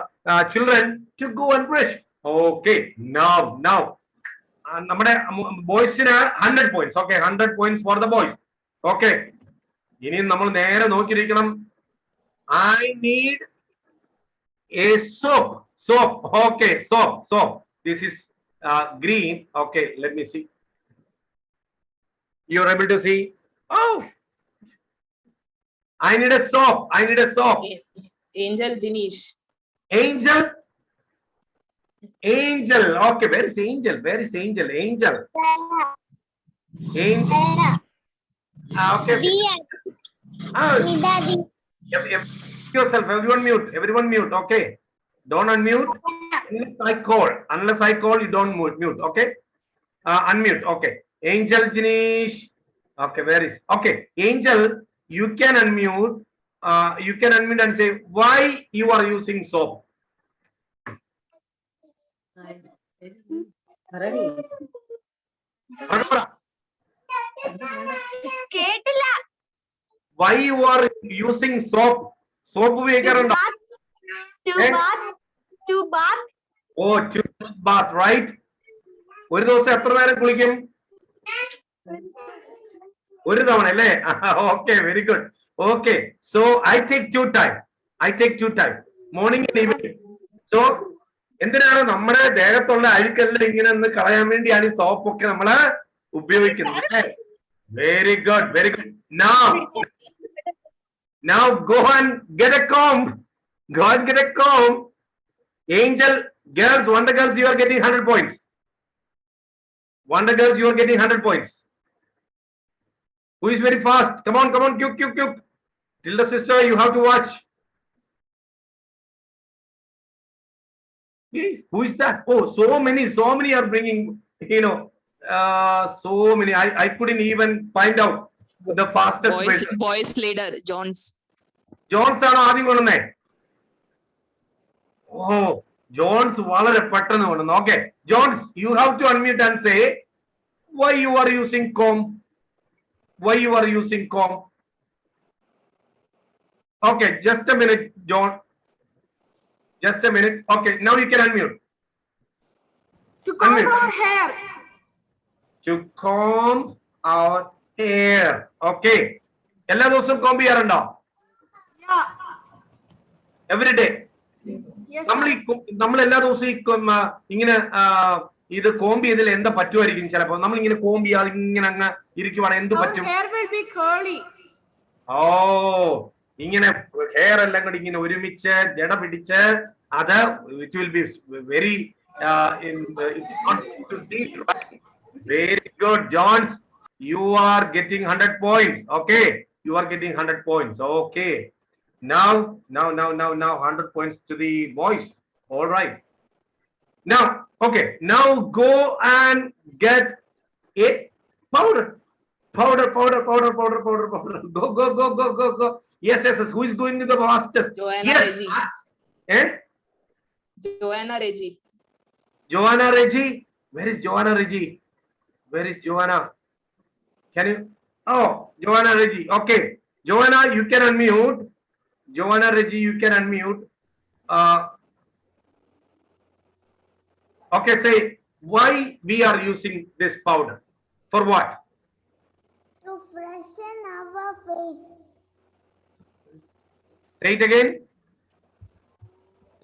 [SPEAKER 3] children to go and brush. Okay, now നമ്മുടെ ബോയ്സിന് 100 points. Okay, 100 points for the boys. Okay, ഇനി നമ്മൾ നേരെ നോക്കിയിരിക്കണം. I need a soap. Okay, soap. This is green. Okay, let me see. You are able to see? Oh, I need a soap.
[SPEAKER 8] Angel Jinish.
[SPEAKER 3] Angel. Okay, where is Angel? Angel. Okay. Yourself. Everyone mute. Okay. Don't unmute unless I call. You don't mute. Okay. Unmute. Okay. Angel Jinish. Okay. Where is? Okay. Angel, you can unmute. You can unmute and say why you are using soap. Why you are using soap? Soap ഉപയോഗിക്കാറുണ്ടോ?
[SPEAKER 5] To bath.
[SPEAKER 3] Oh, to bath, right? ഒരു ദിവസം എത്ര നേരം കുളിക്കും? ഒരു തവണ അല്ലേ? Okay, very good. Okay, so I take two time. Morning and evening. So എന്തിനാണ് നമ്മുടെ ദേഹത്തുള്ള അഴുക്കെല്ലാം ഇങ്ങനെ ഒന്ന് കളയാൻ വേണ്ടിയാണ് ഈ സോപ്പ് ഒക്കെ നമ്മൾ ഉപയോഗിക്കുന്നത്. Very good. Now go and get a comb. Angel, girls, Wonder Girls, you are getting 100 points. Wonder Girls, you are getting 100 points. Who is very fast? Come on, quick. Tilda sister, you have to watch. Who is that? Oh, so many are bringing, so many. I couldn't even find out the fastest person.
[SPEAKER 8] Boys leader, Jones
[SPEAKER 3] ആണ് ആദ്യം കൊണ്ടുവന്നേ. Oh, Jones വളരെ പെട്ടെന്ന് കൊണ്ടുവന്നു. Okay, Jones, you have to unmute and say why you are using comb. Okay, just a minute, John. Just a minute. Okay, now you can unmute.
[SPEAKER 5] To comb our hair.
[SPEAKER 3] To comb our hair. Okay. എല്ലാ ദിവസവും comb ചെയ്യാറുണ്ടോ?
[SPEAKER 5] Yeah.
[SPEAKER 3] Every day.
[SPEAKER 5] Yes.
[SPEAKER 3] നമ്മൾ എല്ലാ ദിവസവും ഇങ്ങനെ ഇത് കോമ്പ് ചെയ്തതിൽ എന്താ പറ്റുമായിരിക്കും? ചിലപ്പോ നമ്മൾ ഇങ്ങനെ കോമ്പ് ചെയ്യാതെ ഇങ്ങനെ അങ്ങ് ഇരിക്കുവാണെങ്കിൽ എന്ത്
[SPEAKER 5] Our
[SPEAKER 3] പറ്റും?
[SPEAKER 5] hair will be curly.
[SPEAKER 3] ഓ, ഇങ്ങനെ ഹെയർ എല്ലാം കൂടി ഇങ്ങനെ ഒരുമിച്ച് ജട പിടിച്ച് അത് it will be very very good Jones. You are getting 100 points. Okay, you are getting 100 points. Okay, now 100 points to the boys. All right. Now, okay, now go and get a powder. Powder. Go. Yes. Who is going to the fastest?
[SPEAKER 8] Joanna
[SPEAKER 3] Yes.
[SPEAKER 8] Reggie.
[SPEAKER 3] Eh?
[SPEAKER 8] Joanna Reggie.
[SPEAKER 3] Joanna Reggie. Where is Joanna Reggie? Where is Joanna? Can you? Oh, Joanna Reggie. Okay, Joanna, you can unmute. Joanna Reggie, you can unmute. Okay, say why we are using this powder. For what?
[SPEAKER 9] To freshen our face.
[SPEAKER 3] Say it again.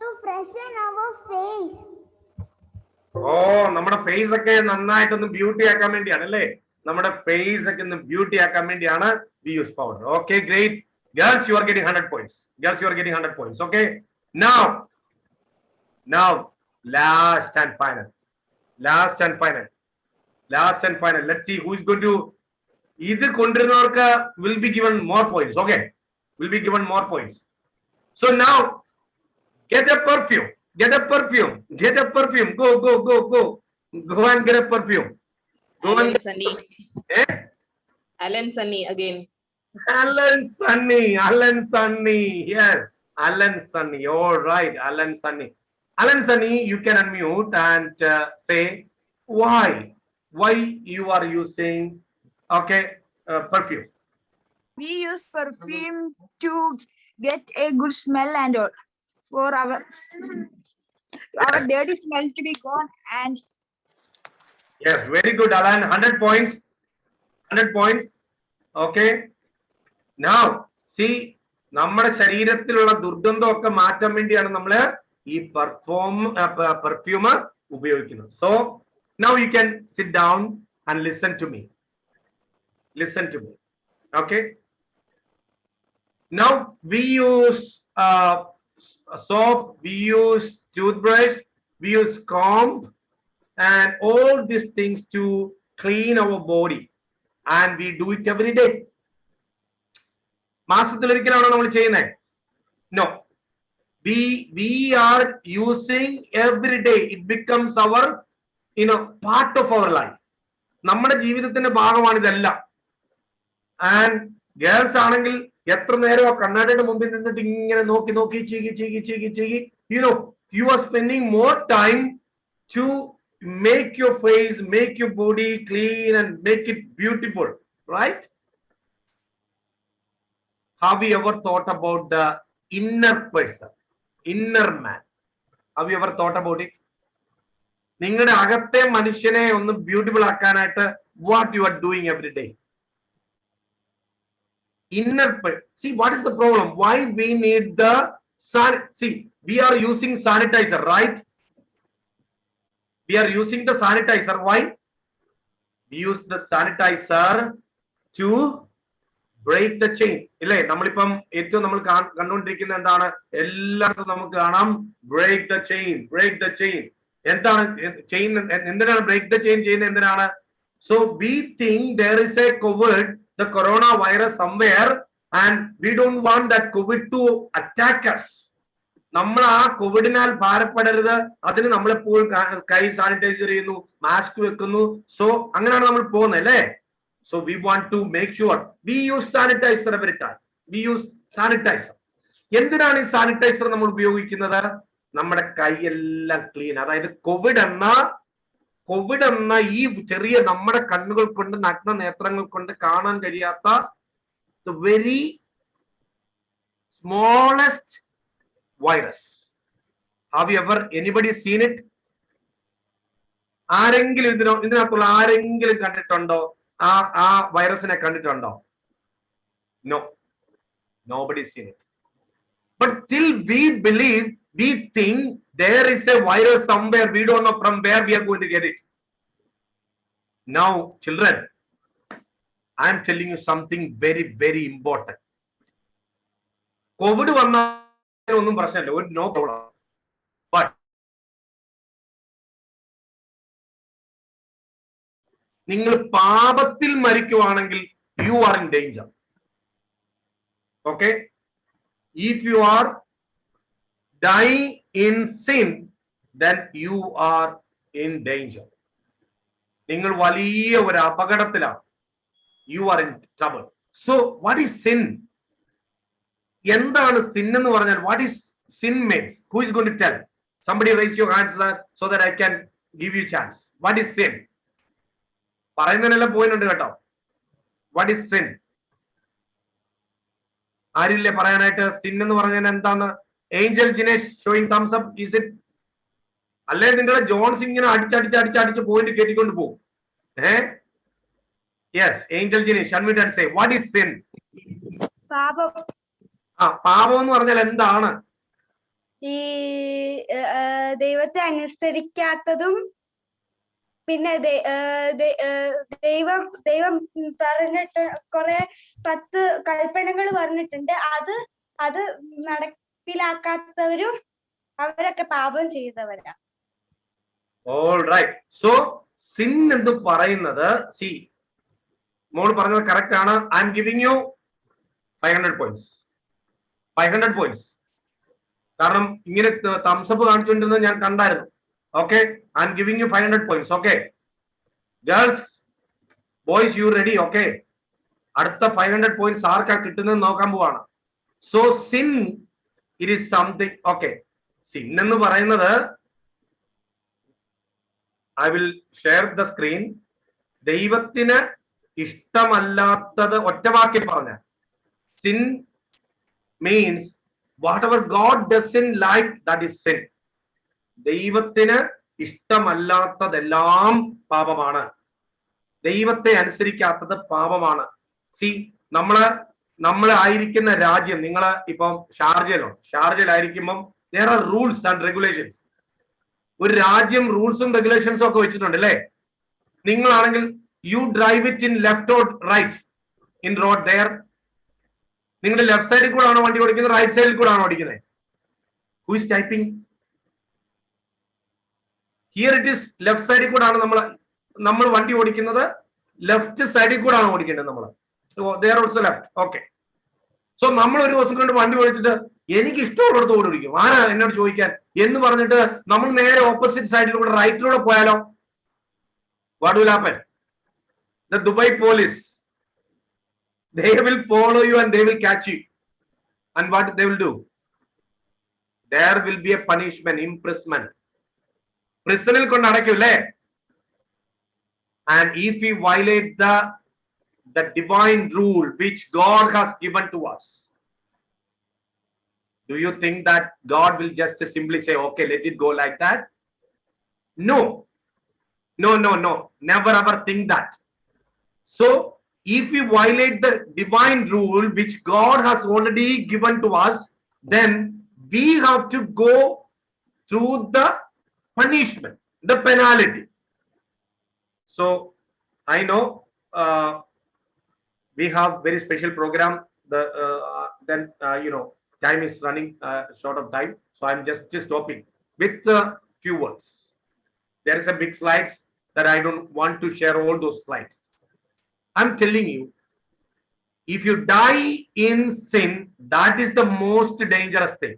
[SPEAKER 9] To freshen our face.
[SPEAKER 3] Oh, നമ്മുടെ face ഒക്കെ നന്നായിട്ടൊന്ന് beauty ആക്കാൻ വേണ്ടിയാണ് അല്ലേ? നമ്മുടെ face ഒക്കെ ഒന്ന് beauty ആക്കാൻ വേണ്ടിയാണ് we use powder. Okay, great. Girls, you are getting 100 points. Girls, you are getting 100 points. Okay. Now, last and final. Let's see who is going to. ഇത് കൊണ്ടുവരുന്നവർക്ക് will be given more points. Okay, will be given more points. So now, get a perfume. Go and get a perfume.
[SPEAKER 8] Alan Sunny.
[SPEAKER 3] Eh?
[SPEAKER 8] Alan Sunny again.
[SPEAKER 3] Alan Sunny. Yes, Alan Sunny. All right, Alan Sunny, you can unmute and say why you are using perfume.
[SPEAKER 10] We use perfume to get a good smell and all, for our dirty smell to be gone. And
[SPEAKER 3] Yes, very good, Alan. 100 points. Okay. Now, see, നമ്മുടെ ശരീരത്തിലുള്ള ദുർഗന്ധമൊക്കെ മാറ്റാൻ വേണ്ടിയാണ് നമ്മൾ ഈ perfume ഉപയോഗിക്കുന്നത്. So now you can sit down and listen to me. Okay. Now we use soap, we use toothbrush, we use comb, and all these things to clean our body, and we do it every day. മാസത്തിലൊരിക്കലാണോ നമ്മൾ ചെയ്യുന്നത്? No, we are using every day. It becomes our part of our life. നമ്മുടെ ജീവിതത്തിന്റെ ഭാഗമാണ് ഇതെല്ലാം. And girls ആണെങ്കിൽ എത്ര നേരം കണ്ണാടിയുടെ മുമ്പിൽ നിന്നിട്ട് ഇങ്ങനെ നോക്കി ചീകി you are spending more time to make your face, make your body clean and make it beautiful, right? Have you ever thought about the inner person, inner man? Have you ever thought about it? നിങ്ങളുടെ അകത്തെ മനുഷ്യനെ ഒന്ന് beautiful ആക്കാനായിട്ട് what you are doing every day? Inner person. See, what is the problem? Why we need the see, we are using sanitizer, right? We are using the sanitizer. Why? We use the sanitizer to break the chain. ഇല്ലേ, നമ്മളിപ്പം ഏറ്റവും നമ്മൾ കണ്ടുകൊണ്ടിരിക്കുന്ന എന്താണ്? എല്ലായിടത്തും നമുക്ക് കാണാം break the chain. എന്താണ് ചെയിൻ? എന്തിനാണ് break the chain ചെയ്യുന്നത്? എന്തിനാണ്? So we think there is a COVID, the coronavirus somewhere, and we don't want that COVID to attack us. നമ്മൾ ആ കോവിഡിനാൽ ഭാരപ്പെടരുത്, അതിന് നമ്മളെപ്പോഴും കൈ സാനിറ്റൈസർ ചെയ്യുന്നു, മാസ്ക് വെക്കുന്നു. സോ അങ്ങനെയാണ് നമ്മൾ പോകുന്നത് അല്ലേ? So we want to make sure we use sanitizer every time. We use sanitizer. എന്തിനാണ് ഈ സാനിറ്റൈസർ നമ്മൾ ഉപയോഗിക്കുന്നത്? നമ്മുടെ കൈയെല്ലാം ക്ലീൻ. അതായത് കോവിഡ് എന്ന ഈ ചെറിയ നമ്മുടെ കണ്ണുകൾ കൊണ്ട്, നഗ്ന നേത്രങ്ങൾ കൊണ്ട് കാണാൻ കഴിയാത്ത the very smallest virus. Have you ever anybody seen it? ആരെങ്കിലും ഇതിനകത്തുള്ള ആരെങ്കിലും കണ്ടിട്ടുണ്ടോ? ആ വൈറസിനെ കണ്ടിട്ടുണ്ടോ? No, nobody seen it. But still we believe, we think there is a virus somewhere, we don't know from where we are going to get it. Now, children, I am telling you something very, very important. COVID ഒന്നും പ്രശ്നമില്ല, no problem. But നിങ്ങൾ പാപത്തിൽ മരിക്കുവാണെങ്കിൽ you are in danger. Okay? If you are dying in sin, then you are in danger. നിങ്ങൾ വലിയ ഒരു അപകടത്തിലാണ്. You are in trouble. So what is sin? എന്താണ് sin എന്ന് പറഞ്ഞാൽ? What is sin means? Who is going to tell? Somebody raise your hands so that I can give you chance. What is sin? പറയുന്നതിനെല്ലാം പോയിട്ടുണ്ട് കേട്ടോ. What is sin? ആരില്ലേ പറയാനായിട്ട്? sin എന്ന് പറഞ്ഞാൽ എന്താണ്? Angel Jinesh showing thumbs up. Is it? അല്ലെ നിങ്ങളെ John's ഇങ്ങനെ അടിച്ചടിച്ച് point കയറ്റിക്കൊണ്ട് പോകും. Yes, Angel Jinesh, unmute and say, what is sin?
[SPEAKER 5] പാപം.
[SPEAKER 3] പാപം എന്ന് പറഞ്ഞാൽ എന്താണ്?
[SPEAKER 5] ഈ ദൈവത്തെ അനുസരിക്കാത്തതും പിന്നെ ദൈവം പറഞ്ഞിട്ട് കുറെ 10 കൽപ്പനകൾ പറഞ്ഞിട്ടുണ്ട്, അത് നടപ്പിലാക്കാത്തവരും അവരൊക്കെ പാപം ചെയ്തവരാ.
[SPEAKER 3] All right. So sin എന്ന് പറയുന്നത്, see, മോൾ പറഞ്ഞത് കറക്റ്റ് ആണ്. I am giving you 500 points. 500 points. കാരണം ഇങ്ങനെ തംസപ്പ് കാണിച്ചുകൊണ്ടിരുന്നത് ഞാൻ കണ്ടായിരുന്നു. Okay, I am giving you 500 points. Okay girls, boys, you ready? Okay, അടുത്ത 500 points ആർക്കാ കിട്ടുന്നത് നോക്കാൻ പോവാണ്. So sin, it is something. Okay, sin എന്ന് പറയുന്നത്, I will share the screen. ദൈവത്തിന് ഇഷ്ടമല്ലാത്തത് ഒറ്റ വാക്കിൽ പറഞ്ഞ sin means whatever God doesn't like, that is sin. ദൈവത്തിന് ഇഷ്ടമല്ലാത്തതെല്ലാം പാപമാണ്. ദൈവത്തെ അനുസരിക്കാത്തത് പാപമാണ്. സി, നമ്മള് ആയിരിക്കുന്ന രാജ്യം, നിങ്ങൾ ഇപ്പം ഷാർജയിലായിരിക്കുമ്പം there are rules and regulations. ഒരു രാജ്യം റൂൾസും റെഗുലേഷൻസും ഒക്കെ വെച്ചിട്ടുണ്ട് അല്ലേ? നിങ്ങളാണെങ്കിൽ you drive it in left or right in road there. നിങ്ങളുടെ ലെഫ്റ്റ് സൈഡിൽ കൂടെ ആണോ വണ്ടി ഓടിക്കുന്നത്, റൈറ്റ് സൈഡിൽ കൂടെ ആണോ ഓടിക്കുന്നത്? Who is typing? Here it is left സൈഡിൽ കൂടെ ആണ് നമ്മൾ വണ്ടി ഓടിക്കുന്നത്. ലെഫ്റ്റ് സൈഡിൽ കൂടെ ആണ് ഓടിക്കേണ്ടത് നമ്മൾ. There also left. Okay. So നമ്മൾ ഒരു ദിവസം കൊണ്ട് വണ്ടി ഓടിച്ചിട്ട് എനിക്ക് ഇഷ്ടമുള്ളിടത്ത് ഓടിക്കും, ആരാ എന്നോട് ചോദിക്കാൻ എന്ന് പറഞ്ഞിട്ട് നമ്മൾ നേരെ ഓപ്പോസിറ്റ് സൈഡിലൂടെ റൈറ്റിലൂടെ പോയാലോ? What will happen? The Dubai police, they will follow you and they will catch you. And what they will do? There will be a punishment, imprisonment. Prisonil kondu adakkulle. And if we violate the divine rule which God has given to us, do you think that God will just simply say, okay, let it go like that? No. Never ever think that. So if we violate the divine rule which God has already given to us, then we have to go through the punishment, the penalty. So I know we have very special program. Time is running short of time, so I'm just stopping with a few words. There is a big slides that I don't want to share all those slides. I'm telling you, if you die in sin, that is the most dangerous thing.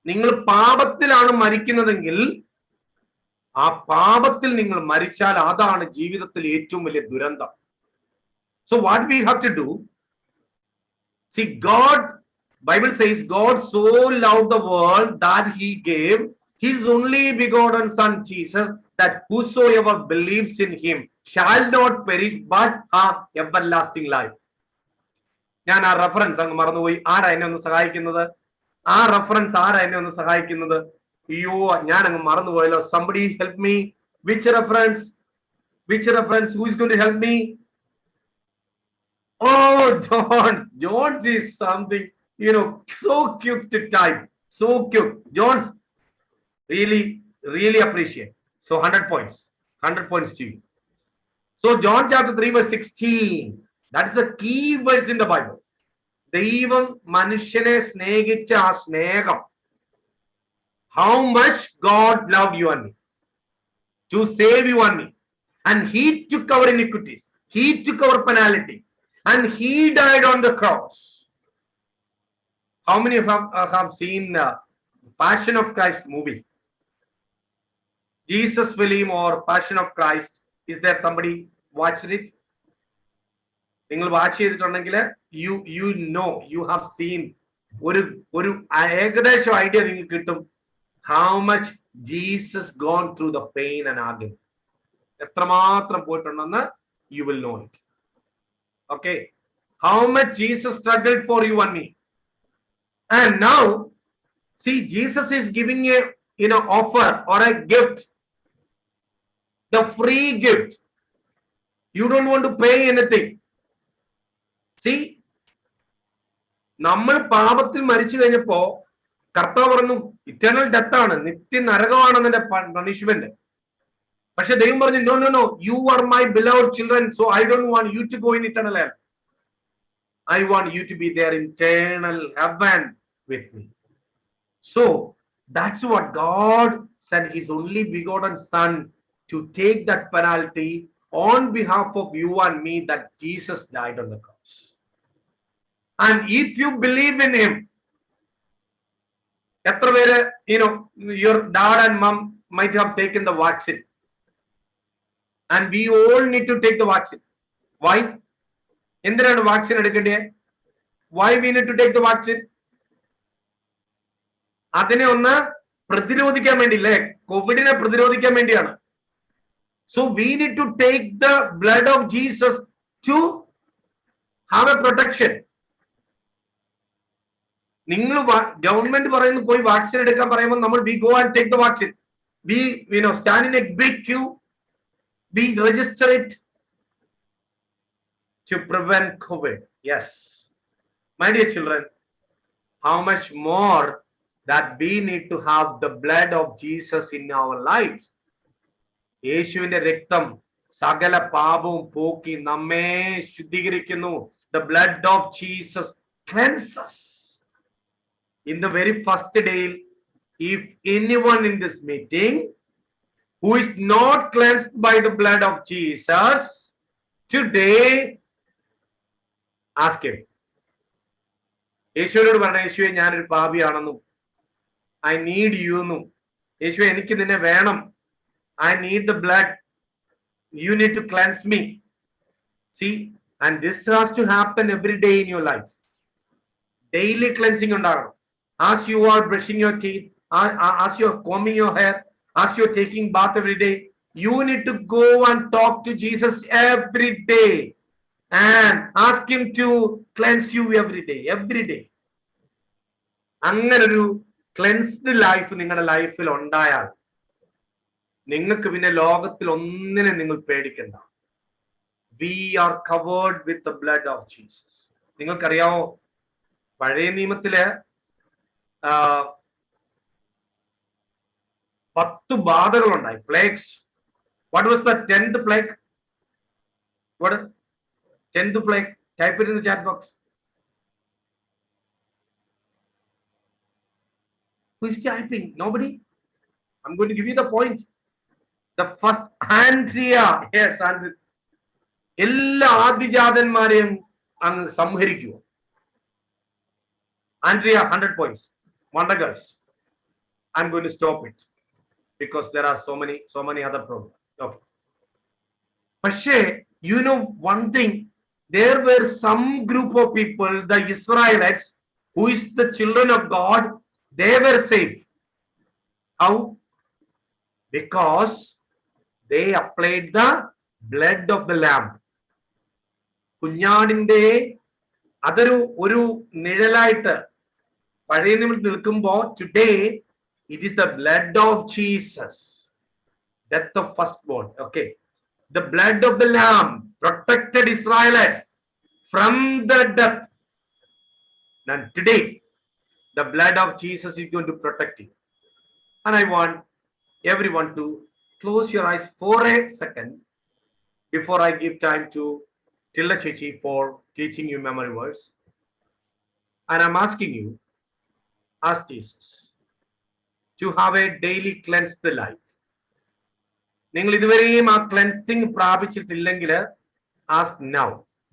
[SPEAKER 3] നിങ്ങൾ പാപത്തിലാണ് മരിക്കുന്നതെങ്കിൽ, ആ പാപത്തിൽ നിങ്ങൾ മരിച്ചാൽ അതാണ് ജീവിതത്തിൽ ഏറ്റവും വലിയ ദുരന്തം. So what we have to do, see, God, Bible says, God so loved the world that he gave his only begotten son Jesus, that whosoever believes in him shall not perish but have everlasting life. ഞാൻ ആ reference അങ്ങ് മറന്നുപോയി. ആരാ എന്നെ ഒന്ന് സഹായിക്കുന്നത്? ആ reference ആരാ എന്നെ ഒന്ന് സഹായിക്കുന്നത്? അയ്യോ, ഞാൻ അങ്ങ് മറന്നുപോയല്ലോ. Somebody help me. Which reference? Who is going to help me? Oh, Jones is something so quick to type. So quick. Jones, really appreciate. So 100 points. 100 points to you. So John chapter 3 verse 16. That's the key verse in the Bible. ദൈവം മനുഷ്യനെ സ്നേഹിച്ച ആ സ്നേഹം. How much God loved you and me to save you and me. And he took our iniquities. He took our penalty. And he died on the cross. How many of you have seen Passion of Christ movie? Jesus film or Passion of Christ? Is there somebody watched it? നിങ്ങൾ watch ചെയ്തിട്ടുണ്ടെങ്കിൽ you have seen ഒരു ഏകദേശം idea നിങ്ങൾക്ക് കിട്ടും how much Jesus gone through the pain and agony. എത്രമാത്രം പോയിട്ടുണ്ടെന്ന് you will know it. Okay, how much Jesus struggled for you and me. And now see, Jesus is giving a offer or a gift, the free gift. You don't want to pay anything. See, നമ്മൾ പാപത്തിൽ മരിച്ചു കഴിഞ്ഞപ്പോ കർത്താവ് പറഞ്ഞു eternal death ആണ്, നിത്യ നരകമാണ് അതിന്റെ punishment. പക്ഷെ ദൈവം പറഞ്ഞു no, you are my beloved children, so I don't want you to go in eternal hell. I want you to be there in eternal heaven with me. So that's what God sent his only begotten son to take that penalty on behalf of you and me, that Jesus died on the cross. And if you believe in him, എത്ര പേര് your dad and mom might have taken the vaccine, and we all need to take the vaccine. Why? എന്തിനാണ് vaccine എടുക്കേണ്ടത്? Why we need to take the vaccine? അതിനെ ഒന്ന് പ്രതിരോധിക്കാൻ വേണ്ടി, അല്ലേ? കോവിഡിനെ പ്രതിരോധിക്കാൻ വേണ്ടിയാണ്. So we need to take the blood of Jesus to have a protection. നിങ്ങൾ ഗവൺമെന്റ് പറയുന്നു പോയി വാക്സിൻ എടുക്കാൻ പറയുമ്പോൾ നമ്മൾ we go and take the vaccine. We stand in a big queue. We register it to prevent COVID. Yes, my dear children, how much more that we need to have the blood of Jesus in our lives. യേശുവിന്റെ രക്തം സകല പാപവും പോക്കി നമ്മെ ശുദ്ധീകരിക്കുന്നു. The blood of Jesus cleanses. In the very first day, if anyone in this meeting who is not cleansed by the blood of Jesus, today ask him. യേശുവിനോട് പറഞ്ഞ, യേശുവെ ഞാനൊരു പാപിയാണെന്നും I need you എന്നും, യേശുവെ എനിക്ക് നിന്നെ വേണം, I need the blood, you need to cleanse me. See, and this has to happen every day in your life. Daily cleansing ഉണ്ടാകണം. As you are brushing your teeth, as you are combing your hair, as you are taking bath every day, you need to go and talk to Jesus every day and ask him to cleanse you every day. അങ്ങനൊരു cleansed life നിങ്ങളുടെ ലൈഫിൽ ഉണ്ടായാൽ നിങ്ങൾക്ക് പിന്നെ ലോകത്തിൽ ഒന്നിനെ നിങ്ങൾ പേടിക്കണ്ട. We are covered with the blood of Jesus. നിങ്ങൾക്കറിയാമോ, പഴയ നിയമത്തില് 10 ബാധകളുണ്ടായി, പ്ലേഗ്സ്. What was the 10th plague? What? 10th plague? Type it in the chat box. Who is typing? Nobody? I'm going to give you the point. The first, Andrea. Yes, Andrea. എല്ലാ ആദിജാതന്മാരെയും അങ്ങ് സംഹരിക്കുക. Andrea, 100 points. Wonder girls. I'm going to stop it because there are so many other problems. Okay. പക്ഷേ, you know one thing, there were some group of people, the Israelites, who is the children of God, they were safe. How? Because they applied the blood of the lamb. കുഞ്ഞാടിന്റെ ഒരു നിഴലായിട്ട് പഴയ നിമിഷം നിൽക്കുമ്പോ, today it is the blood of Jesus, death of firstborn. Okay, the blood of the lamb protected Israelites from the death. And today, the blood of Jesus is going to protect you. And I want everyone to close your eyes for a second before I give time to Tilla Chichi for teaching you memory verse. And I'm asking you, ask Jesus to have a daily cleansed life. നിങ്ങൾ ഇതുവരെയും ആ cleansing പ്രാപിച്ചിട്ടില്ലെങ്കിൽ ask now.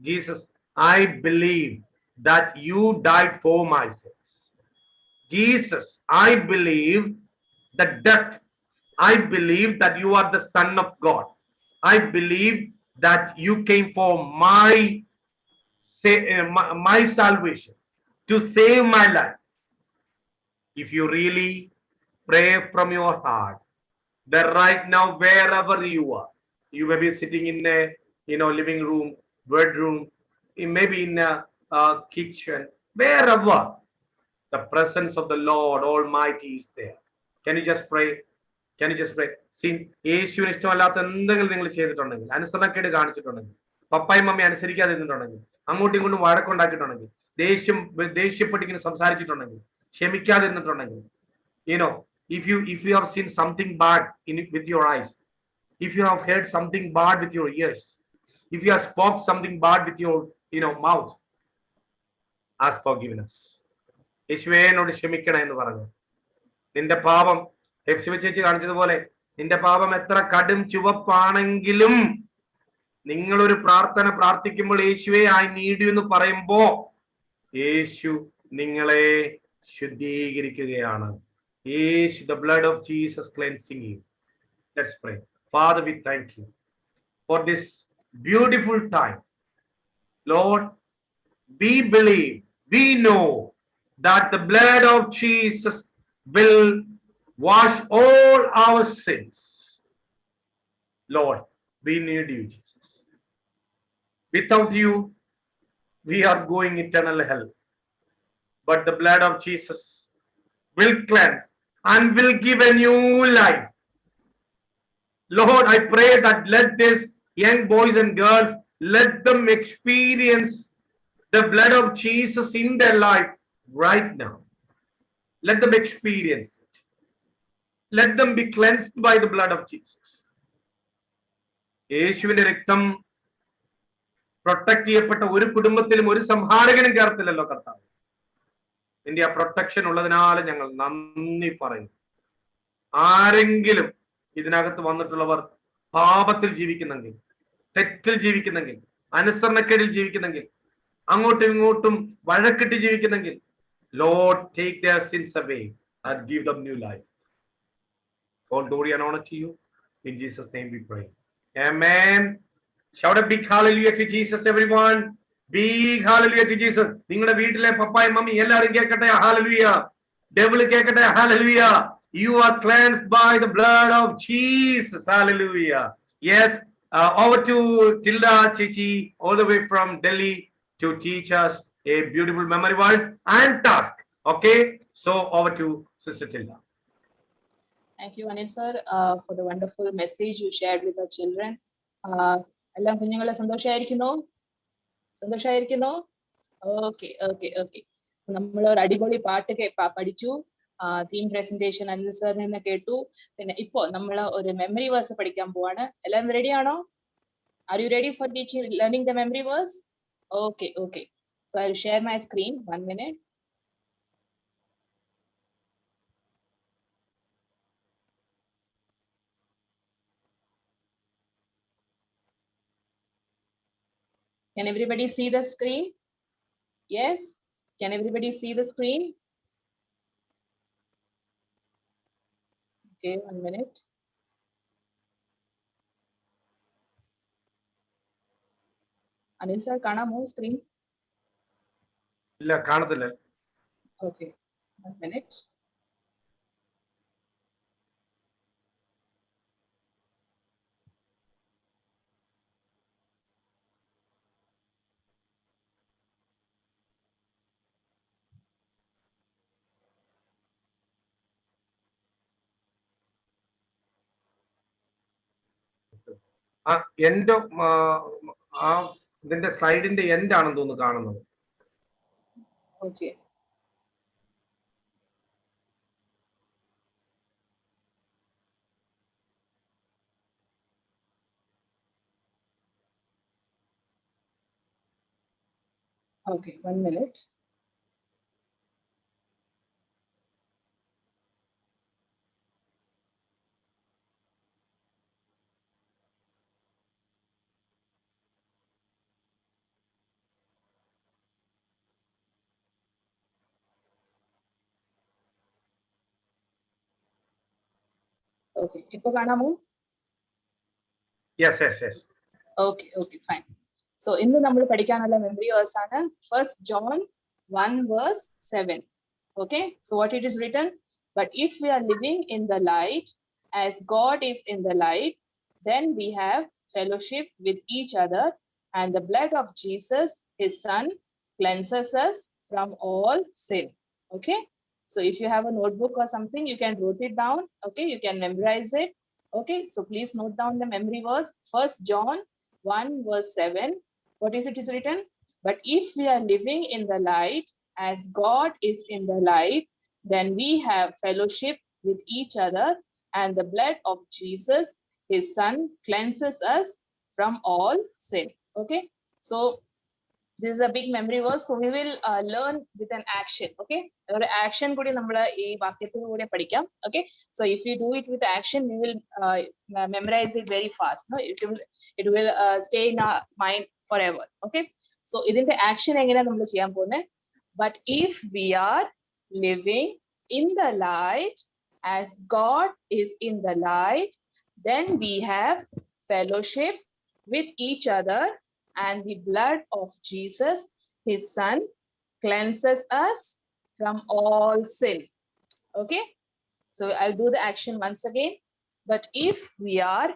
[SPEAKER 3] Jesus, I believe that you died for my sins. Jesus, I believe the death. I believe that you are the Son of God. I believe that you came for my salvation, to save my life. If you really pray from your heart, that right now, wherever you are, you may be sitting in a living room, bedroom, maybe in a kitchen, wherever, the presence of the Lord Almighty is there. Can you just pray? Can you just pray? See, യേശുവിന് ഇഷ്ടമല്ലാത്ത എന്തെങ്കിലും നിങ്ങൾ ചെയ്തിട്ടുണ്ടെങ്കിൽ, അനുസരണക്കേട് കാണിച്ചിട്ടുണ്ടെങ്കിൽ, പപ്പായും mummy അനുസരിക്കാതിരുന്നിട്ടുണ്ടെങ്കിൽ, അങ്ങോട്ടും ഇങ്ങോട്ടും വഴക്കുണ്ടാക്കിയിട്ടുണ്ടെങ്കിൽ, ദേഷ്യപ്പെട്ടിങ്ങനെ സംസാരിച്ചിട്ടുണ്ടെങ്കിൽ, ക്ഷമിക്കാതിരുന്നിട്ടുണ്ടെങ്കിൽ, if you have seen something bad with your eyes, if you have heard something bad with your ears, if you have spoke something bad with your mouth, ask forgiveness. യേശുവേനോട് ക്ഷമിക്കണം എന്ന് പറഞ്ഞു. നിന്റെ പാപം ഹെപ്സിബ ചേച്ചി കാണിച്ചതുപോലെ നിന്റെ പാപം എത്ര കടും ചുവപ്പാണെങ്കിലും നിങ്ങളൊരു പ്രാർത്ഥന പ്രാർത്ഥിക്കുമ്പോൾ യേശുവേ ഐ നീഡ് യു എന്ന് പറയുമ്പോ യേശു നിങ്ങളെ ശുദ്ധീകരിക്കുകയാണ്. യേശു, the blood of Jesus cleansing you. Let's pray. Father, we thank you for this beautiful time. Lord, we believe, we know that the blood of Jesus will wash all our sins. Lord, we need you, Jesus. Without you, we are going eternal hell. But the blood of Jesus will cleanse and will give a new life. Lord, I pray that let these young boys and girls, let them experience the blood of Jesus in their life right now. Let them experience it. Let them be cleansed by the blood of Jesus. യേശുവിന്റെ രക്തം protect ചെയ്യപ്പെട്ട ഒരു കുടുംബത്തിലും ഒരു സംഹാരകനും കയറത്തില്ലല്ലോ കർത്താവ്. നിന്റെ ആ protection ഉള്ളതിനാൽ ഞങ്ങൾ നന്ദി പറയുന്നു. ആരെങ്കിലും ഇതിനകത്ത് വന്നിട്ടുള്ളവർ പാപത്തിൽ ജീവിക്കുന്നെങ്കിൽ, തെറ്റിൽ ജീവിക്കുന്നെങ്കിൽ, അനുസരണക്കേടിൽ ജീവിക്കുന്നെങ്കിൽ, അങ്ങോട്ടും ഇങ്ങോട്ടും വഴക്കിട്ട് ജീവിക്കുന്നെങ്കിൽ, Lord, take their sins away and give them new life. All glory and honor to you. In Jesus' name we pray. Amen. Shout a big hallelujah to Jesus, everyone. Big hallelujah to Jesus. നിങ്ങളുടെ വീട്ടിലെ പപ്പായും mummy എല്ലാവരും കേൾക്കട്ടെ hallelujah. Devil കേൾക്കട്ടെ hallelujah. You are cleansed by the blood of Jesus. Hallelujah. Yes. Over to Tilda Chichi, all the way from Delhi, to teach us a beautiful memory verse and task. Okay. So over to Sister Tilda.
[SPEAKER 8] Thank you, Anil sir, for the wonderful message you shared with our children. എല്ലാം കുഞ്ഞുങ്ങളെ സന്തോഷമായിരിക്കുന്നോ? Okay. നമ്മൾ ഒരു അടിപൊളി പാട്ട് പഠിച്ചു. Theme presentation Anil സാറിൽ നിന്ന് കേട്ടു. പിന്നെ ഇപ്പോ നമ്മൾ ഒരു മെമ്മറി വേഴ്സ് പഠിക്കാൻ പോവാണ്. എല്ലാം റെഡി ആണോ? Are you ready for learning the memory verse? Okay. So I'll share my screen. 1 minute. Can everybody see the screen? Yes? Can everybody see the screen? Okay, 1 minute. Anil sir, കാണാമോ screen?
[SPEAKER 3] ഇല്ല, കാണത്തില്ല.
[SPEAKER 8] Okay, 1 minute.
[SPEAKER 3] എന്റെ ഇതിന്റെ സ്ലൈഡിന്റെ end ആണെന്ന് തോന്നുന്നു കാണുന്നത്.
[SPEAKER 8] Okay. Okay, 1 minute. Okay, ipo കാണാമോ?
[SPEAKER 3] Yes, yes, yes.
[SPEAKER 8] Okay, okay, fine. So ഇന്ന് നമ്മൾ പഠിക്കാനുള്ള memory verse ആണ് 1 John 1 verse 7. Okay, so what it is written? But if we are living in the light as God is in the light, then we have fellowship with each other, and the blood of Jesus, his son, cleanses us from all sin. Okay, so if you have a notebook or something, you can write it down. Okay, you can memorize it. Okay, so please note down the memory verse 1 John 1 verse 7. What is it is written? But if we are living in the light as God is in the light, then we have fellowship with each other, and the blood of Jesus, his son, cleanses us from all sin. Okay, so this is a big memory verse, so we will learn with an action. Okay, or action kudi nammal ee vakyathu kude padikam. Okay, so if you do it with action, we will memorize it very fast. No, it will stay in our mind forever. Okay, so idinte action engane nammal cheyan pone. But if we are living in the light as God is in the light, then we have fellowship with each other, and the blood of Jesus, his son, cleanses us from all sin. Okay, so I'll do the action once again. But if we are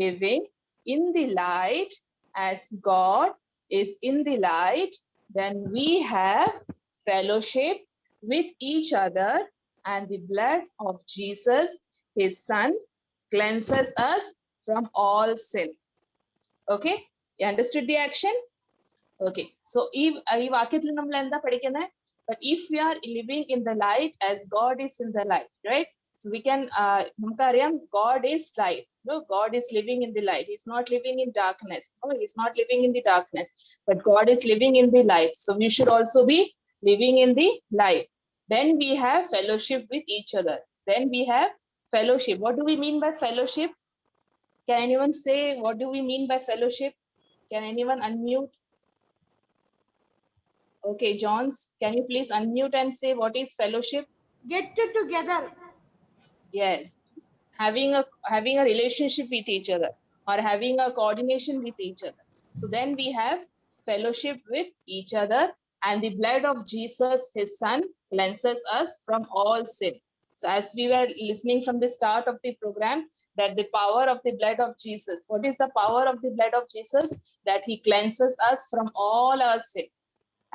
[SPEAKER 8] living in the light as God is in the light, then we have fellowship with each other, and the blood of Jesus, his son, cleanses us from all sin. Okay, you understood the action? Okay, so ee vakyattil nammal endha padikkune? But if we are living in the light as God is in the light, right? So we can namukkariyam God is light. No, God is living in the light. He's not living in darkness. No, he's not living in the darkness, but God is living in the light. So we should also be living in the light. Then we have fellowship with each other. Then we have fellowship. What do we mean by fellowship? Can anyone say what do we mean by fellowship? Can anyone unmute? Okay, Johns, can you please unmute and say what is fellowship?
[SPEAKER 5] Get together.
[SPEAKER 8] Yes, having a relationship with each other, or having a coordination with each other. So then we have fellowship with each other, and the blood of Jesus, his son, cleanses us from all sin. So as we were listening from the start of the program, that the power of the blood of Jesus, what is the power of the blood of Jesus? That he cleanses us from all our sin.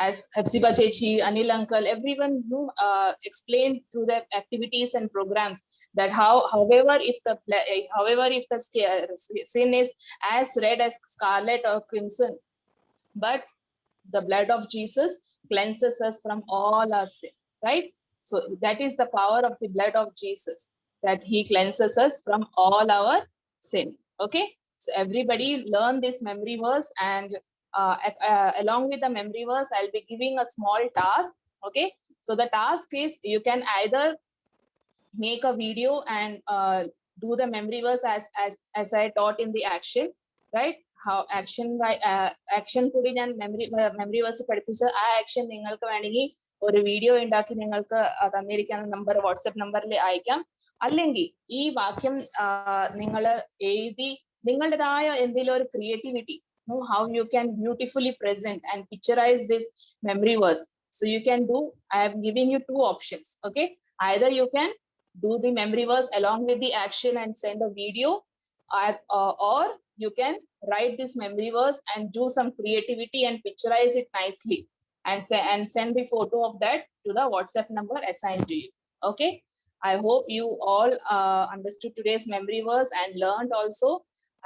[SPEAKER 8] As Hepzibah Chechi, Anil Uncle, everyone who explained through their activities and programs that however if the sin is as red as scarlet or crimson, but the blood of Jesus cleanses us from all our sin, right? So that is the power of the blood of Jesus, that he cleanses us from all our sin. Okay, so everybody learn this memory verse, and along with the memory verse, I'll be giving a small task. Okay, so the task is you can either make a video and do the memory verse as I taught in the action, right? How action by action kudi njan memory verse പഠിപ്പിച്ച ആ action നിങ്ങൾക്ക് വേണമെങ്കിൽ ഒരു video ഉണ്ടാക്കി നിങ്ങൾക്ക് തന്നിരിക്കുന്ന number WhatsApp നമ്പറിൽ അയക്കാം. അല്ലെങ്കിൽ ഈ വാക്യം നിങ്ങൾ എഴുതി നിങ്ങളുടേതായ എന്തെങ്കിലും ഒരു creativity, know how you can beautifully present and picturize this memory verse. So you can do, I am giving you two options. Okay, either you can do the memory verse along with the action and send a video, or you can write this memory verse and do some creativity and picturize it nicely, and send the photo of that to the WhatsApp number assigned to you. Okay, I hope you all understood today's memory verse and learned also.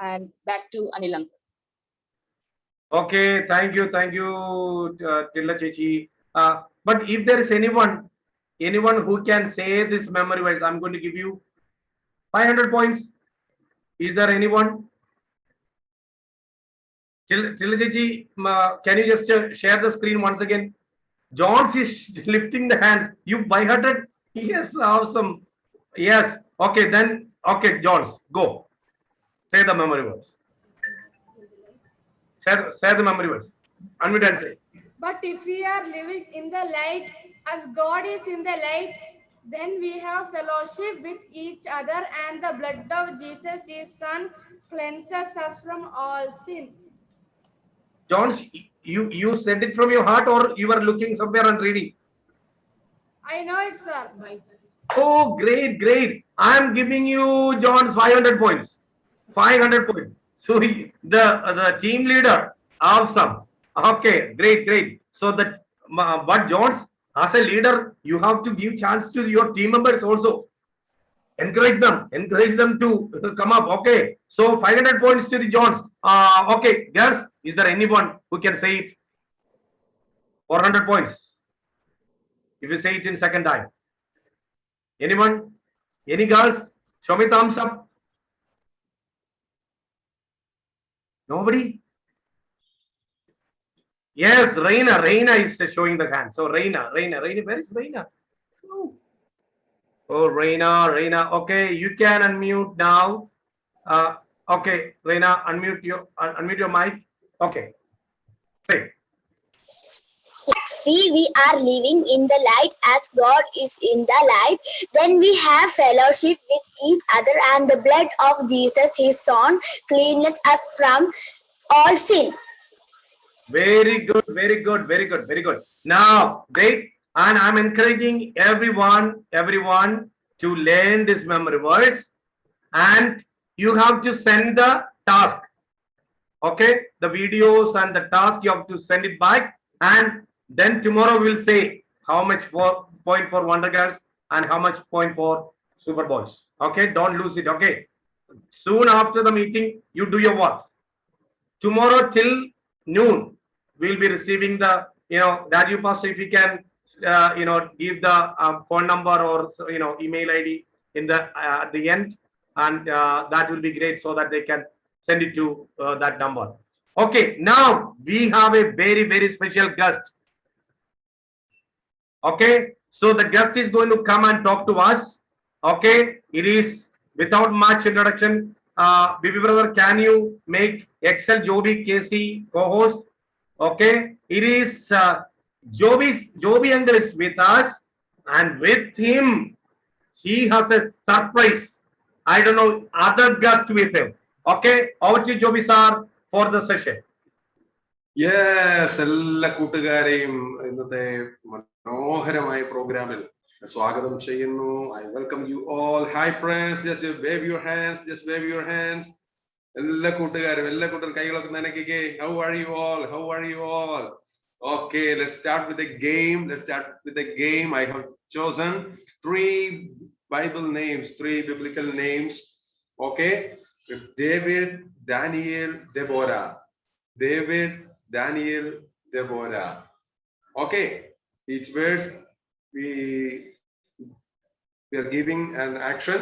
[SPEAKER 8] And back to Anil Uncle.
[SPEAKER 3] Okay, thank you, Tilla Chechi. But if there is anyone who can say this memory verse, I'm going to give you 500 points. Is there anyone? Chilaji, can you just share the screen once again? Jones is lifting the hands. You by hearted? Yes, awesome. Yes. Okay, then. Okay, Jones, go. Say the memory verse. Say the memory verse. Unmute and say.
[SPEAKER 5] But if we are living in the light as God is in the light, then we have fellowship with each other, and the blood of Jesus, his son, cleanses us from all sin.
[SPEAKER 3] Jones, you said it from your heart, or you were looking somewhere and reading?
[SPEAKER 5] I know it, sir.
[SPEAKER 3] Oh, great, great. I am giving you, Jones, 500 points. 500 points. So the team leader, awesome. Okay, great, great. So that, but Jones, as a leader, you have to give chance to your team members also. Encourage them to come up. Okay, so 500 points to the Jones. Okay, girls, is there anyone who can say it? 400 points. If you say it in second time. Anyone? Any girls? Show me thumbs up. Nobody? Yes, Reina is showing the hand. So Reina, where is Reina? Oh, Reina. Okay, you can unmute now. Okay, Reina, unmute your mic. Okay, say.
[SPEAKER 9] We are living in the light as God is in the light. Then we have fellowship with each other, and the blood of Jesus, his son, cleanses us from all sin.
[SPEAKER 3] Very good. Now, great. And I'm encouraging everyone to learn this memory verse, and you have to send the task. Okay, the videos and the task, you have to send it back, and then tomorrow we'll say how much point for Wonder Girls and how much point for Super Boys. Okay, don't lose it. Okay, soon after the meeting, you do your works. Tomorrow till noon, we'll be receiving the, Raju Pastor, if you can, give the phone number or, email ID in the at the end, and that will be great, so that they can send it to that number. Okay, now we have a very special guest. Okay, so the guest is going to come and talk to us. Okay, it is without much introduction. Bibi brother, can you make Excel Joby KC co-host? Okay, it is Joby uncle is with us, and with him he has a surprise. I don't know, other guest with him. Okay, over to Joby sir for the session.
[SPEAKER 11] Yes, എല്ലാ കൂട്ടുകാരെയും ഇന്നത്തെ മനോഹരമായ പ്രോഗ്രാമിൽ സ്വാഗതം ചെയ്യുന്നു. I welcome you all. Hi friends, just wave your hands. എല്ലാ കൂട്ടുകാരും കൈകളൊക്കെ നനയ്ക്കുക. How are you all? Okay, let's start with the game. I have chosen 3 Bible names, 3 biblical names. Okay, David, Daniel, Deborah. Okay, each verse we are giving an action.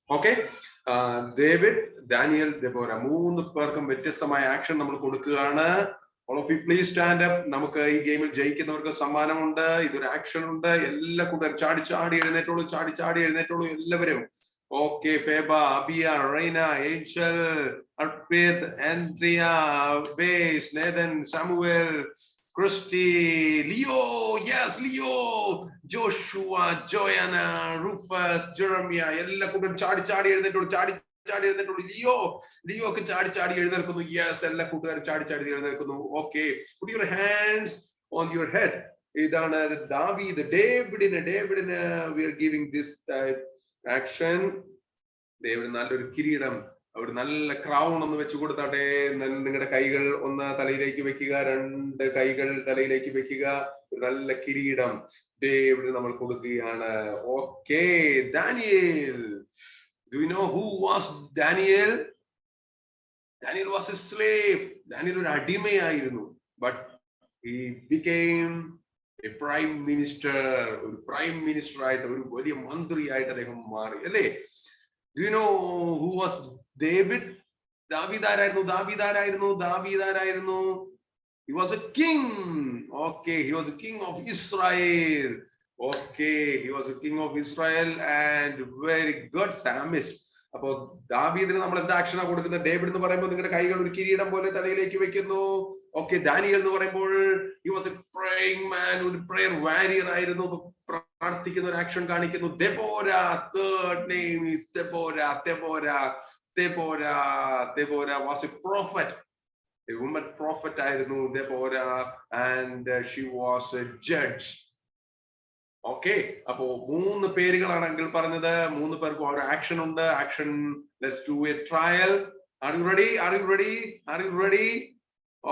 [SPEAKER 11] Okay, David, Daniel, Deborah. 3 പേർക്കും വ്യത്യസ്തമായ action നമ്മൾ കൊടുക്കുകയാണ്. All of you please stand up. നമുക്ക് ഈ ഗെയിമിൽ ജയിക്കുന്നവർക്ക് സമ്മാനമുണ്ട്. ഇതൊരു action ഉണ്ട്. എല്ലാ കൂട്ടരും ചാടി എഴുന്നേറ്റോളൂ എല്ലാവരും. Okay, Feba, Abia, Reina, Angel, Arpit, Andrea, Base, Nathan, Samuel, Christy, Leo, yes, Leo, Joshua, Joanna, Rufus, Jeremiah, ella kudam chadi എഴുന്നേറ്റോളൂ. Leo ഒക്കെ ചാടി എഴുന്നേൽക്കുന്നു. Yes, എല്ലാ കൂട്ടുകാരും ചാടി എഴുന്നേൽക്കുന്നു. Okay, put your hands on your head. ഇതാണ് ദാവീദ്, ഡേവിഡിന് we are giving this type action. ദൈവത്തിന് നല്ലൊരു കിരീടം, ഒരു നല്ല ക്രൗൺ ഒന്ന് വെച്ചു കൊടുത്താട്ടെ. നിങ്ങളുടെ കൈകൾ ഒന്ന് തലയിലേക്ക് വെക്കുക, 2 കൈകൾ തലയിലേക്ക് വെക്കുക. ഒരു നല്ല കിരീടം ദൈവത്തിന് നമ്മൾ കൊടുക്കുകയാണ്. Okay, Daniel. Do you know who was Daniel? Daniel was a slave. Daniel ഒരു അടിമയായിരുന്നു. But he became a prime minister, ഒരു prime minister ആയിട്ട് ഒരു വലിയ മന്ത്രിയായിട്ട് അദ്ദേഹം മാറി അല്ലേ? Do you know who was David? ദാവീദാരായിരുന്നു. He was a king. Okay, he was a king of Israel. Okay, he was a king of Israel and very good psalmist. അപ്പോൾ ദാവീദിന് നമ്മൾ എന്താ ആക്ഷനാ കൊടുക്കുന്നത്? ഡേവിഡ് എന്ന് പറയുമ്പോൾ നിങ്ങളുടെ കൈകൾ ഒരു കിരീടം പോലെ തലയിലേക്ക് വെക്കുന്നു. ഓക്കെ, ദാനിയേൽ എന്ന് പറയുമ്പോൾ he was a praying man, ഒരു prayer warrior ആയിരുന്നു, പ്രാർത്ഥിക്കുന്ന ഒരു ആക്ഷൻ കാണിക്കുന്നു. Deborah, third name is Deborah was a prophet, a woman prophet ആയിരുന്നു Deborah, and she was a judge. Okay, അപ്പോ 3 പേരുകളാണ് അങ്കിൾ പറഞ്ഞത്. 3 പേർക്ക് ഒരു ആക്ഷൻ ഉണ്ട്. Action, let's do A trial. Are you ready?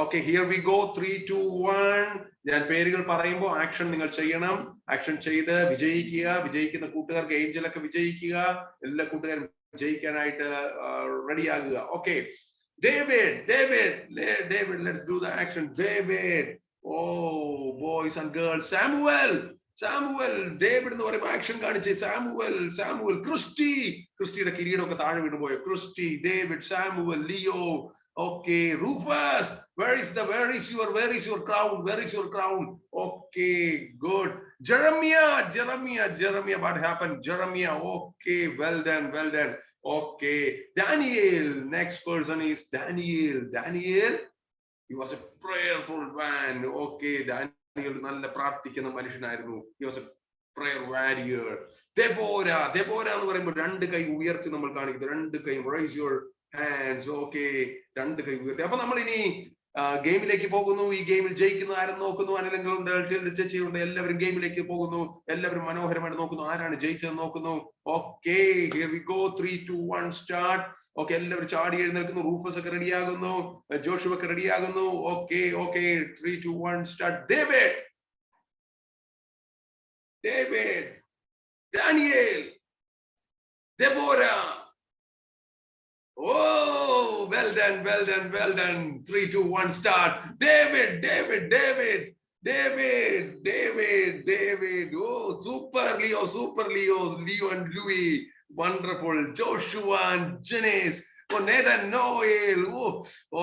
[SPEAKER 11] Okay, here we go. 3, 2, 1. ഞാൻ പേരുകൾ പറയുമ്പോൾ ആക്ഷൻ നിങ്ങൾ ചെയ്യണം. ആക്ഷൻ ചെയ്ത് വിജയിക്കുന്ന കൂട്ടുകാർക്ക് ഏഞ്ചൽ ഒക്കെ വിജയിക്കുക. എല്ലാ കൂട്ടുകാരും ജയിക്കാനായിട്ട് റെഡി ആകുക. Okay, David, let's do the action. David, oh boys and girls. Samuel, David എന്ന് പറയുമ്പോൾ ആക്ഷൻ കാണിച്ച് സാമുവൽ, ക്രിസ്റ്റിയുടെ കിരീടമൊക്കെ താഴെ വീണ് പോയോ? Christy, David, Samuel, Leo. Okay, Rufus, where is your crown? Okay, good. Jeremiah, what happened? Jeremiah, okay, well done. Okay, Daniel, next person is Daniel, he was a prayerful man. Okay, Daniel നല്ല പ്രാർത്ഥിക്കുന്ന മനുഷ്യനായിരുന്നു. He was a prayer warrior. Deborah എന്ന് പറയുമ്പോൾ 2 കൈ ഉയർത്തി നമ്മൾ കാണിക്കുന്നു. 2 കൈ, raise your hands. Okay, 2 കൈ ഉയർത്തി. അപ്പൊ നമ്മൾ ഇനി ഗെയിമിലേക്ക് പോകുന്നു. ഈ ഗെയിമിൽ ജയിക്കുന്ന ആരും നോക്കുന്നു. അനിലങ്ങളുണ്ട്, ചേച്ചിയുണ്ട്, എല്ലാവരും ഗെയിമിലേക്ക് പോകുന്നു. എല്ലാവരും മനോഹരമായിട്ട് നോക്കുന്നു. ആരാണ് ജയിച്ചതെന്ന് നോക്കുന്നു. Okay, here we go. 3, 2, 1 start. Okay, എല്ലാവരും ചാടി എഴുന്നേൽക്കുന്നു. റൂഫസ് ഒക്കെ റെഡിയാകുന്നു, ജോഷുവ ഒക്കെ റെഡിയാകുന്നു. Okay, 3, 2, 1 start. David, Daniel, Deborah. Oh, well done. 3, 2, 1 start. David. Oh, super Leo and Louis, wonderful. Joshua and Janice. Oh, Nathan, Noel. Oh,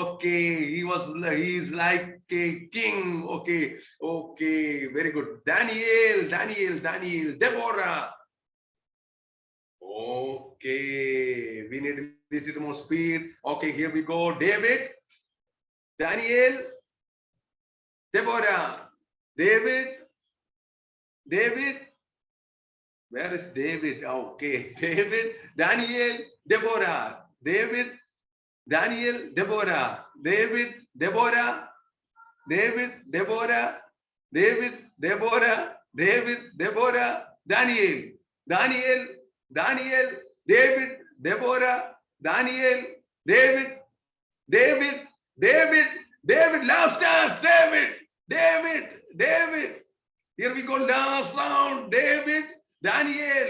[SPEAKER 11] okay, he's like a king. Okay, very good. Daniel, Deborah. Okay, we need a little more speed. Okay, here we go. David, Daniel, Deborah. David, where is David? Okay, David, Daniel, Deborah. David, Daniel, Deborah. David, Deborah. Daniel, David, Deborah. Daniel, David, Deborah, Daniel, David. Last chance, David. Here we go, last round. David, Daniel,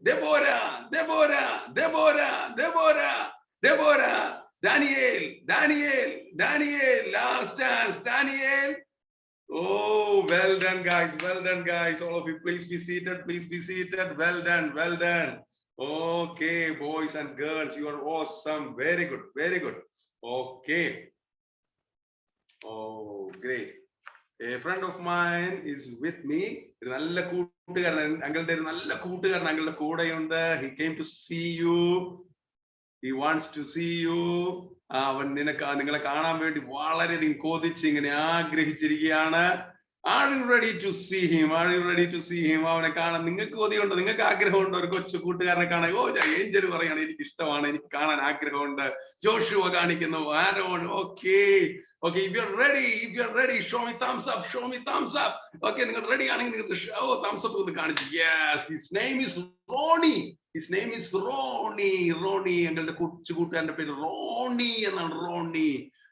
[SPEAKER 11] Deborah. Daniel, last chance, Daniel. Oh, well done guys. All of you, please be seated. Well done. Okay, boys and girls, you are awesome. Very good. Okay. Oh, great. A friend of mine is with me. നല്ല കൂട്ടുകാരൻ, അങ്ങളുടെ കൂടെയുണ്ട്. He came to see you. He wants to see you. അവൻ നിങ്ങളെ കാണാൻ വേണ്ടി വളരെയധികം കൊതിച്ച് ഇങ്ങനെ ആഗ്രഹിച്ചിരിക്കുകയാണ്. Are you ready to see him? അവനെ കാണാൻ നിങ്ങൾക്ക് കൊതിയുണ്ടോ? നിങ്ങൾക്ക് ആഗ്രഹമുണ്ടോ? ഒരു കൊച്ചു കൂട്ടുകാരനെ കാണാൻ? ഓ, ഏഞ്ചൽ പറയാണ് എനിക്ക് ഇഷ്ടമാണ്, എനിക്ക് കാണാൻ ആഗ്രഹമുണ്ട്. ജോഷുവ കാണിക്കുന്നു, Aaron. Okay, if you're ready, show me thumbs up. Okay, നിങ്ങൾ റെഡി ആണെങ്കിൽ നിങ്ങൾ thumbs up ഒന്ന് കാണിച്ചു. Yes, his name is Ronnie. ഞങ്ങളുടെ കൊച്ചു കൂട്ടുകാരന്റെ പേര് റോണി എന്നാണ്. Roni.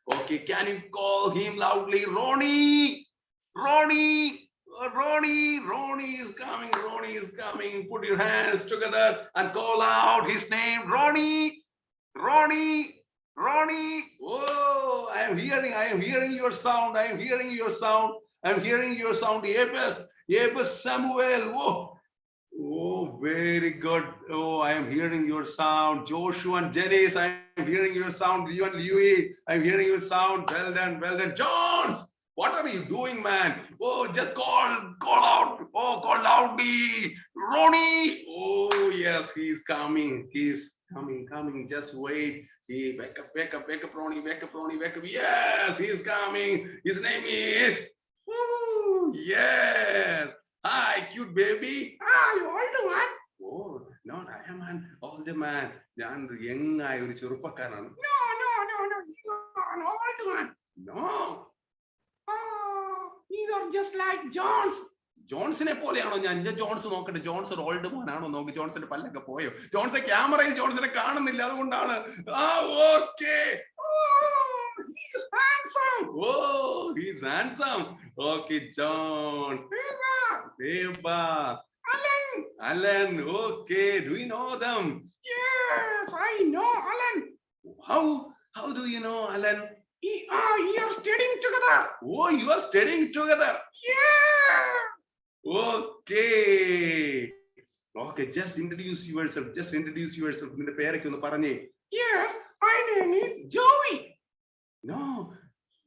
[SPEAKER 11] Okay, can you call him loudly? Ronnie is coming. Put your hands together and call out his name. Ronnie. Oh, I am hearing your sound. I am hearing your sound. I am hearing your sound. Abus Samuel. Oh, very good. Oh, I am hearing your sound. Joshua and Janice, I am hearing your sound. You and Louis, I am hearing your sound. Well done, well done. Jones, what are you doing, man? Oh, just call out. Oh, call loudly. Ronnie. Oh, yes, he's coming. He's coming. Just wait. Wake up, Ronnie. Wake up. Yes, he's coming. His name is. Woo, yes. Hi, cute baby. Hi, old man. Oh, no, I am an older man. ഞാൻ young ആയ ഒരു ചെറുപ്പക്കാരനാണ്. No, you are an old man. No. Oh, you are just like Jones. ജോൺസിനെ പോലെയാണോ ഞാൻ? John's നോക്കട്ടെ, John's ഒരു old man ആണോ നോക്ക്. ജോൺസിന്റെ പല്ലൊക്കെ പോയോ? ജോൺസ് ക്യാമറയിൽ ജോൺസിനെ കാണുന്നില്ല, അതുകൊണ്ടാണ്. Okay. He's handsome. Oh, he's handsome. Okay, John. Eva. Alan. Okay, do you know them? Yes, I know Alan. How do you know Alan? You are studying together. Oh, you are studying together. Yeah. Okay, just introduce yourself. നിന്റെ പേരൊക്കെ ഒന്ന് പറഞ്ഞേ. Yes, my name is Joey. No,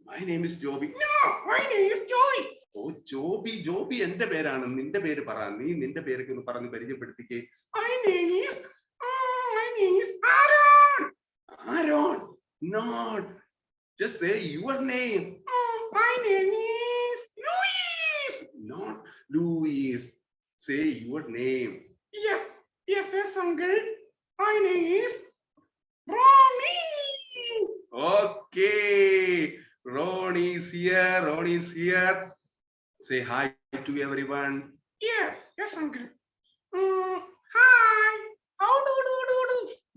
[SPEAKER 11] my name is Joby. No, my name is Joey. Oh, Joby എന്റെ പേരാണ്. നിന്റെ പേര് പറ. നീ നിന്റെ പേരൊക്കെ ഒന്ന് പറഞ്ഞ് പരിചയപ്പെടുത്തിക്കേ. My name is Aaron. No, just say your name. My name is Louis. Not Louis. Say your name. Yes, uncle. My name is Ronnie. Okay, Ronnie is here. Say hi to everyone. Yes, uncle. Hi. How do?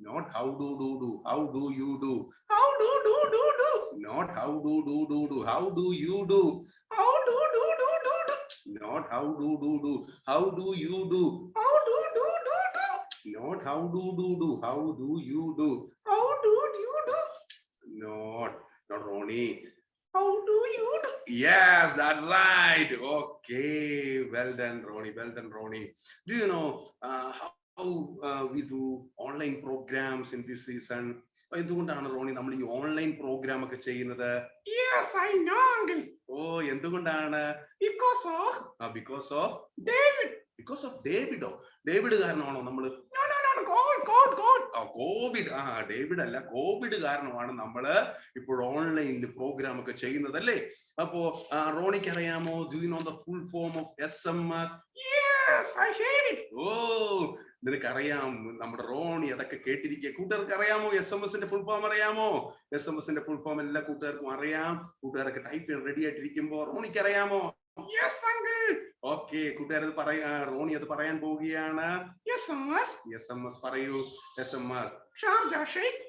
[SPEAKER 11] Not how do. How do you do? How do? Not how do. How do you do? How do? Not how do. How do you do? How do? Not how do. How do you do? How do you do? Not Ronnie. How do you do? Yes, that's right. Okay, well done, Ronnie. Do you know how we do online programs in this season? എന്തുകൊണ്ടാണ് റോണി നമ്മൾ ഈ online programme ഒക്കെ ചെയ്യുന്നത്? Yes, I know, uncle. Oh, എന്തുകൊണ്ടാണ്? Because of David. Because of David. David കാരണമാണോ നമ്മൾ? Covid. David അല്ല, Covid കാരണമാണ് നമ്മള് ഇപ്പോൾ ഓൺലൈനിൽ പ്രോഗ്രാം ഒക്കെ ചെയ്യുന്നത് അല്ലേ? അപ്പോ റോണിക്ക് അറിയാമോ? Do you know the full form of SMS? Yes, I heard it. Oh, നിനക്കറിയാം. നമ്മുടെ റോണി അതൊക്കെ കേട്ടിരിക്കുക. കൂട്ടുകാർക്ക് അറിയാമോ SMS-ന്റെ ഫുൾ ഫോം അറിയാമോ? SMS-ന്റെ ഫുൾ ഫോം എല്ലാ കൂട്ടുകാർക്കും അറിയാം. കൂട്ടുകാരൊക്കെ ടൈപ്പ് ചെയ്യാൻ റെഡി ആയിട്ടിരിക്കുമ്പോ റോണിക്ക് അറിയാമോ? Yes, uncle. Okay, കൂട്ടുകാരത് റോണി അത് പറയാൻ പോവുകയാണ്. SMS പറയൂ. SMS. Sharjah shake.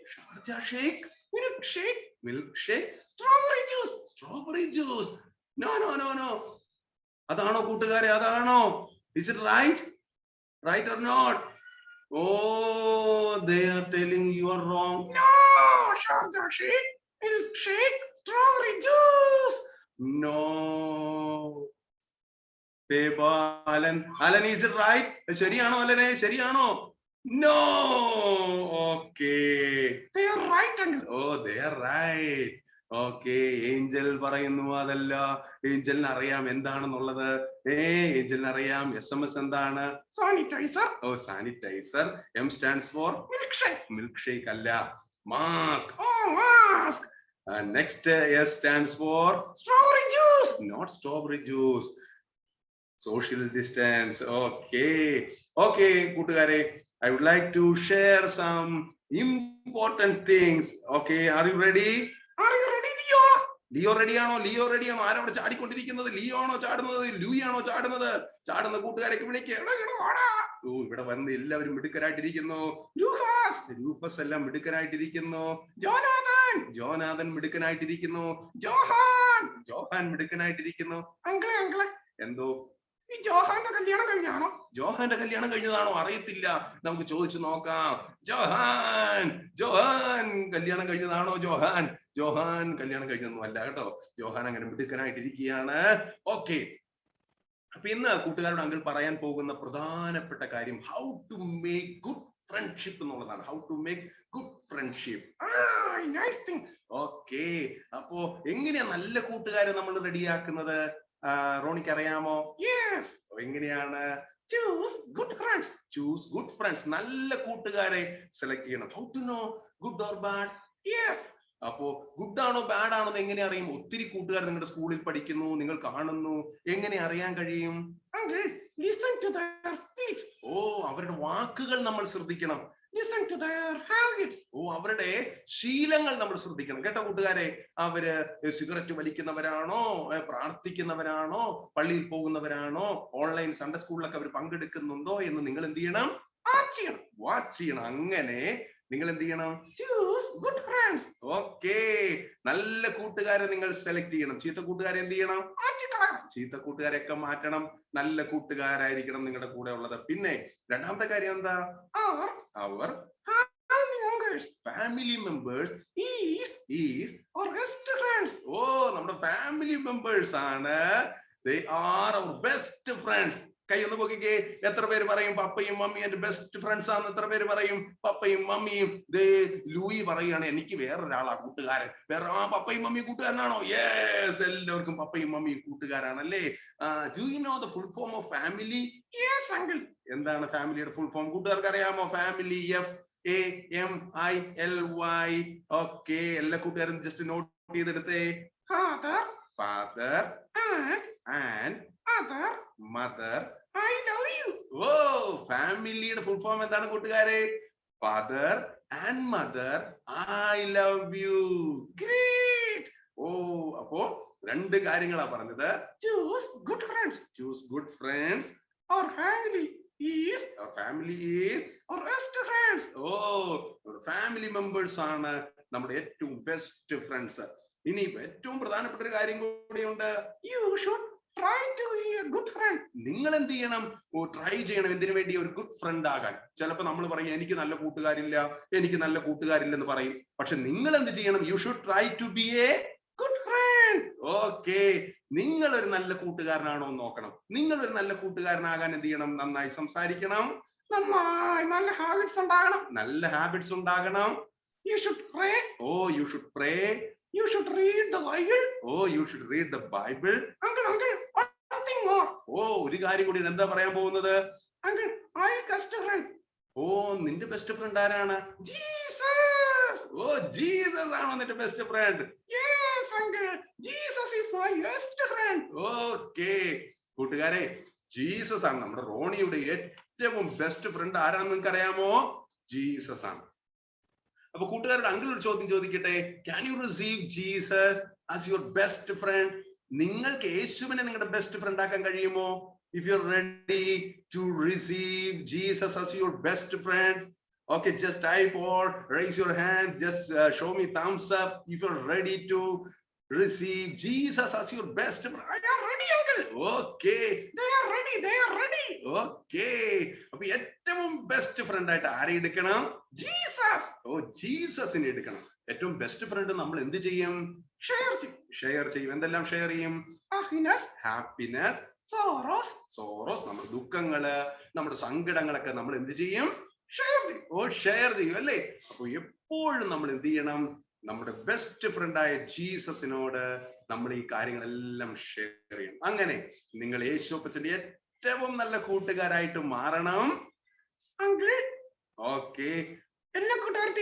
[SPEAKER 11] Milkshake. Strawberry juice. No. അതാണോ കൂട്ടുകാരെ? അതാണോ? Is it right? Right or not? Oh, they are telling you are wrong. No, Sharjah shake, milkshake, strawberry juice. No. Alan, is it right? ശരിയാണോ അലനെ? ശരിയാണോ? No. Okay. They are right, uncle. Oh, they are right. Okay, Angel പറയുന്നു അതല്ല. ഏഞ്ചലിന് അറിയാം എന്താണെന്നുള്ളത്. ഏഞ്ചലിന് അറിയാം SMS എന്താണ്? Sanitiser. Oh, sanitiser. M stands for milkshake അല്ല. Mask. Oh, mask. Next S stands for strawberry juice. Not strawberry juice. Social distance. Okay, കൂട്ടുകാരെ, I would like to share some important things. Okay, are you ready? Leo റെഡിയാണോ? ആരവിടെ ചാടിക്കൊണ്ടിരിക്കുന്നത്? Leo ആണോ ചാടുന്നത്? Louis ആണോ ചാടുന്നത്? ചാടുന്ന കൂട്ടുകാരൊക്കെ വിളിക്കുക. ഓ, ഇവിടെ വന്ന് എല്ലാവരും മിടുക്കരായിട്ടിരിക്കുന്നു. രൂപസ് എല്ലാം മിടുക്കനായിട്ടിരിക്കുന്നു. ജോനാഥൻ മിടുക്കനായിട്ടിരിക്കുന്നു. ജോഹാൻ മിടുക്കനായിട്ടിരിക്കുന്നു. അങ്കിളെ എന്തോ? ഈ ജോഹാന്റെ കല്യാണം കഴിഞ്ഞാണോ? ജോഹാന്റെ കല്യാണം കഴിഞ്ഞതാണോ? അറിയത്തില്ല, നമുക്ക് ചോദിച്ചു നോക്കാം. ജോഹാൻ കല്യാണം കഴിഞ്ഞതാണോ? ജോഹാൻ കല്യാണം കഴിഞ്ഞൊന്നും അല്ല കേട്ടോ. ജോഹാൻ അങ്ങനെ മിടുക്കനായിട്ടിരിക്കുകയാണ്. ഓക്കെ, അപ്പൊ ഇന്ന് കൂട്ടുകാരോട് അങ്കിൾ പറയാൻ പോകുന്ന പ്രധാനപ്പെട്ട കാര്യം how to make good friendship എന്നുള്ളതാണ്. How to make good friendship. Okay, അപ്പോ എങ്ങനെയാ നല്ല കൂട്ടുകാരെ നമ്മൾ റെഡിയാക്കുന്നത്? റോണിക്ക് അറിയാമോ? യെസ്, എങ്ങനെയാണ്? Choose good friends. Choose good friends. നല്ല കൂട്ടുകാരെ സെലക്ട് ചെയ്യണം. How to know good or bad? Yes, അപ്പോ ഗുഡ് ആണോ ബാഡ് ആണോ എന്ന് എങ്ങനെ അറിയും? ഒത്തിരി കൂട്ടുകാർ നിങ്ങളുടെ സ്കൂളിൽ പഠിക്കുന്നു, നിങ്ങൾ കാണുന്നു, എങ്ങനെ അറിയാൻ കഴിയും? Listen to their speech. ഓ, അവരുടെ വാക്കുകൾ നമ്മൾ ശ്രദ്ധിക്കണം. Listen to their habits. ഓ, അവരുടെ ശീലങ്ങൾ നമ്മൾ ശ്രദ്ധിക്കണം കേട്ടോ കൂട്ടുകാരെ. അവര് സിഗരറ്റ് വലിക്കുന്നവരാണോ, പ്രാർത്ഥിക്കുന്നവരാണോ, പള്ളിയിൽ പോകുന്നവരാണോ, ഓൺലൈൻ സൺഡേ സ്കൂളിലൊക്കെ അവർ പങ്കെടുക്കുന്നുണ്ടോ എന്ന് നിങ്ങൾ എന്ത് ചെയ്യണം? വാച്ച് ചെയ്യണം. അങ്ങനെ നിങ്ങൾ എന്ത് ചെയ്യണം? Choose good friends. ഓക്കെ, നല്ല കൂട്ടുകാരെ നിങ്ങൾ സെലക്ട് ചെയ്യണം. ചീത്ത കൂട്ടുകാരെ എന്ത് ചെയ്യണം? ചീത്ത കൂട്ടുകാരെയൊക്കെ മാറ്റണം. നല്ല കൂട്ടുകാരായിരിക്കണം നിങ്ങളുടെ കൂടെ ഉള്ളത്. പിന്നെ രണ്ടാമത്തെ കാര്യം എന്താ? അവർ family members is our best friends. Oh, നമ്മുടെ ഫാമിലി മെമ്പേഴ്സ് ആണ്. They are our best friends. കൈ ഒന്ന് പൊക്കിക്കേ. എത്ര പേര് പറയും പപ്പയും മമ്മിയും എന്റെ ബെസ്റ്റ് ഫ്രണ്ട്സ് ആണ്? എത്ര പേര് പറയും പപ്പയും മമ്മിയും? ലൂയി പറയുകയാണ് എനിക്ക് വേറൊരാളാ കൂട്ടുകാരൻ. പപ്പയും മമ്മിയും കൂട്ടുകാരനാണോ? യെസ്, എല്ലാവർക്കും പപ്പയും മമ്മിയും കൂട്ടുകാരാണല്ലേ. Do you know the full form of family? Yes uncle. എന്താണ് ഫാമിലിയുടെ ഫുൾ ഫോം? കൂട്ടുകാർക്ക് അറിയാമോ? Family FAMILY. ഓക്കെ, എല്ലാ കൂട്ടുകാരും ജസ്റ്റ് നോട്ട് ചെയ്തെടുത്തേ. Father and mother, I love you. ഓ, ഫാമിലിയുടെ ഫുൾ ഫോം എന്താണ് കൂട്ടുകാരെ? Father and mother, I love you. Great. ഓ, അപ്പോ രണ്ട് കാര്യങ്ങളാ പറഞ്ഞത്. Choose good friends. Choose good friends. Our family is our best friends. ഓ, ഫാമിലി മെമ്പേഴ്സ് ആണ് നമ്മുടെ ഏറ്റവും ബെസ്റ്റ് ഫ്രണ്ട്സ്. ഇനി ഏറ്റവും പ്രധാനപ്പെട്ട ഒരു കാര്യം കൂടിയുണ്ട്. You should try to be a good friend. നിങ്ങൾ എന്ത് ചെയ്യണം? ട്രൈ ചെയ്യണം. എന്തിനു വേണ്ടി? ഒരു ഗുഡ് ഫ്രണ്ട് ആകാൻ. ചിലപ്പോ നമ്മൾ പറയും എനിക്ക് നല്ല കൂട്ടുകാരില്ലെന്ന് പറയും. പക്ഷെ നിങ്ങൾ എന്ത് ചെയ്യണം? You should try to be a good friend. Okay, നിങ്ങൾ ഒരു നല്ല കൂട്ടുകാരനാണോ എന്ന് നോക്കണം. നിങ്ങൾ ഒരു നല്ല കൂട്ടുകാരനാകാൻ എന്ത് ചെയ്യണം? നന്നായി സംസാരിക്കണം, നല്ല ഹാബിറ്റ്സ് ഉണ്ടാകണം. You should pray. Oh, you should pray. You should read the Bible. Oh, you should read the Bible. Uncle, one thing more. Oh, ഒരു കാര്യം കൂടി എന്താ പറയാൻ പോകുന്നത്? Uncle, my best friend. Oh, നിന്റെ ബെസ്റ്റ് ഫ്രണ്ട് ആരാണ്? Jesus. Oh, Jesus ആണോ നിന്റെ best friend? Yes, uncle. Jesus is my best friend. Okay. കൂട്ടുകാരെ, ജീസസ് ആണ് നമ്മുടെ റോണിയുടെ ഏറ്റവും ബെസ്റ്റ് ഫ്രണ്ട്. ആരാണെന്ന് നിങ്ങൾക്ക് അറിയാമോ? ജീസസ് ആണ്. അപ്പൊ കൂട്ടുകാരുടെ അങ്കിൾ ഒരു ചോദ്യം ചോദിക്കട്ടെ. Can you receive Jesus as your best friend? നിങ്ങൾക്ക് യേശുവിനെ നിങ്ങളുടെ ബെസ്റ്റ് ഫ്രണ്ട് ആക്കാൻ കഴിയുമോ? If you are ready to receive Jesus as your best friend, okay, just type or raise your hand, just show me thumbs up if you are ready to receive Jesus as your best friend. I am ready, uncle. Okay, they are ready. Okay, അപ്പൊ ഏറ്റവും best friend ആയിട്ട് ആരെ എടുക്കണം? Jesus. ഓ, ജീസസിനെ എടുക്കണം. ഏറ്റവും best friend നമ്മൾ എന്ത് ചെയ്യും? ഷെയർ ചെയ്യും. എന്തെല്ലാം ഷെയർ ചെയ്യും? ഹാപ്പിനെസ്, സോറോസ്, നമ്മുടെ ദുഃഖങ്ങള്, നമ്മുടെ സങ്കടങ്ങളൊക്കെ നമ്മൾ എന്ത് ചെയ്യും? ഷെയർ ചെയ്യും അല്ലേ? അപ്പൊ എപ്പോഴും നമ്മൾ എന്ത് ചെയ്യണം? നമ്മുടെ ബെസ്റ്റ് ഫ്രണ്ടായ ജീസസിനോട് നമ്മൾ ഈ കാര്യങ്ങളെല്ലാം ഷെയർ ചെയ്യണം. അങ്ങനെ നിങ്ങൾ യേശുപ്പച്ചന്റെ ഏറ്റവും നല്ല കൂട്ടുകാരായിട്ട് മാറണം. ഓക്കെ, എല്ലാ കൂട്ടുകാരും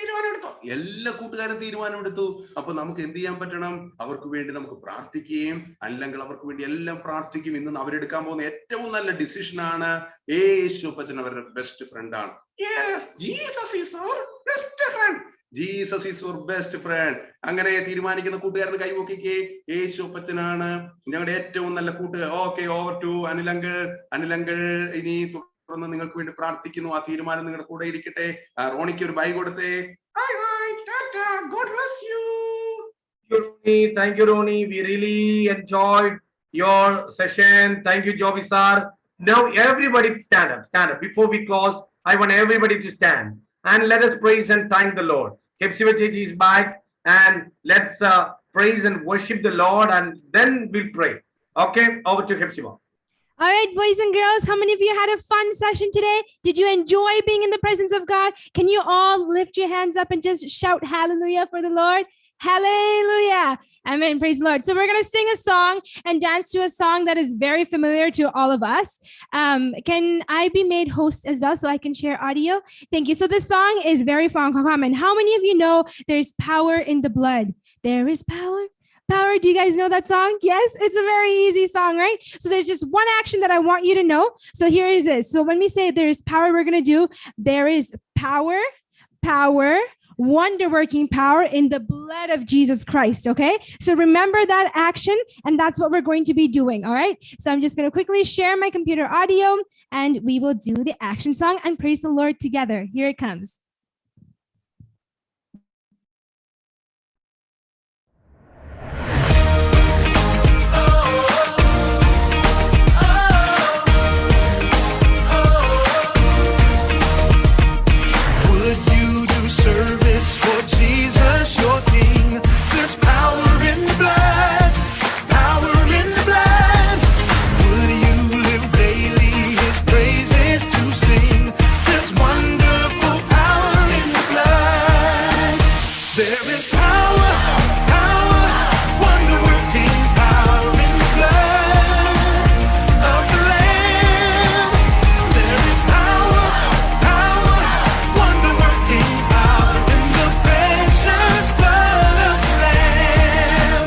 [SPEAKER 11] തീരുമാനമെടുത്തു. അപ്പൊ നമുക്ക് എന്ത് ചെയ്യാൻ പറ്റണം? അവർക്ക് വേണ്ടി നമുക്ക് പ്രാർത്ഥിക്കുകയും, അല്ലെങ്കിൽ അവർക്ക് വേണ്ടി എല്ലാം പ്രാർത്ഥിക്കും. ഇന്ന് അവരെടുക്കാൻ പോകുന്ന ഏറ്റവും നല്ല ഡിസിഷൻ ആണ് യേശുപ്പച്ചൻ അവരുടെ ബെസ്റ്റ് ഫ്രണ്ട് ആണ്. Jesus is our best friend. അങ്ങനെ തീരുമാനിക്കുന്ന കൂട്ടുകാരന് കൈവക്കിക്കേ. യേശുപ്പച്ചനാണ് ഞങ്ങളുടെ ഏറ്റവും നല്ല കൂട്ടുകാർ. Okay, over to Anil uncle. ഇനി തുടർന്ന് നിങ്ങൾക്ക് വേണ്ടി പ്രാർത്ഥിക്കുന്നു. ആ തീരുമാനം നിങ്ങളുടെ കൂടെ ഇരിക്കട്ടെ. റോണിക്ക് ഒരു ബൈ കൊടുത്തേ. God bless you.
[SPEAKER 3] Thank you, Roni. We really enjoyed your session. Thank you, Joby sir. Now everybody stand up, stand up. Before we close, I want everybody to stand and let us praise and thank the Lord. Hepzibah Chechi is back, and let's praise and worship the Lord, and then we'll pray. Okay, over to Hepzibah.
[SPEAKER 6] All right, boys and girls, how many of you had a fun session today? Did you enjoy being in the presence of God? Can you all lift your hands up and just shout hallelujah for the Lord? Hallelujah. Amen. Praise the Lord. So we're going to sing a song and dance to a song that is very familiar to all of us. Can I be made host as well so I can share audio? Thank you. So this song is very common. How many of you know there's power in the blood? There is power. Power. Do you guys know that song? Yes, it's a very easy song, right? So there's just one action that I want you to know. So here is it. So when we say there is power, we're going to do there is power, wonder-working power in the blood of Jesus Christ, okay? So remember that action, and that's what we're going to be doing, all right? So I'm just going to quickly share my computer audio, and we will do the action song and praise the Lord together. Here it comes.
[SPEAKER 7] Service for Jesus, your King. There's power in the blood, power in the blood. Would you live daily his praises to sing? There's wonderful power in the blood. There is power, power, wonder-working power in the blood of the Lamb. There is power, power, wonder-working power in the precious blood of the Lamb.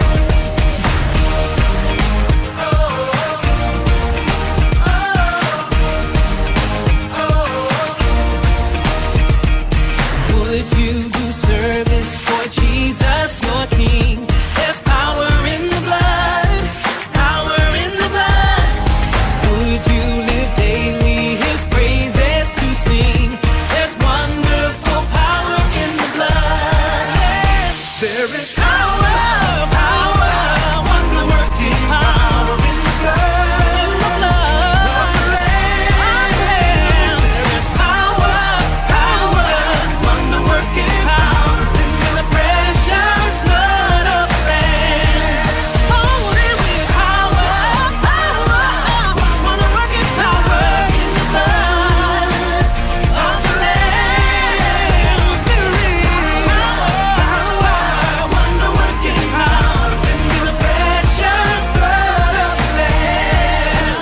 [SPEAKER 7] Would you do service for Jesus, your King? There's power in the blood, power in the blood. Would you live daily his praises to sing? There's wonderful power in the blood. There is power, power, wonder-working power in the blood, of the Lamb. There is power, power, wonder-working power in the precious blood of the Lamb. Oh, there is power, power, wonder-working power in the blood of the Lamb. There is power, wonder-working power in the precious blood of the Lamb.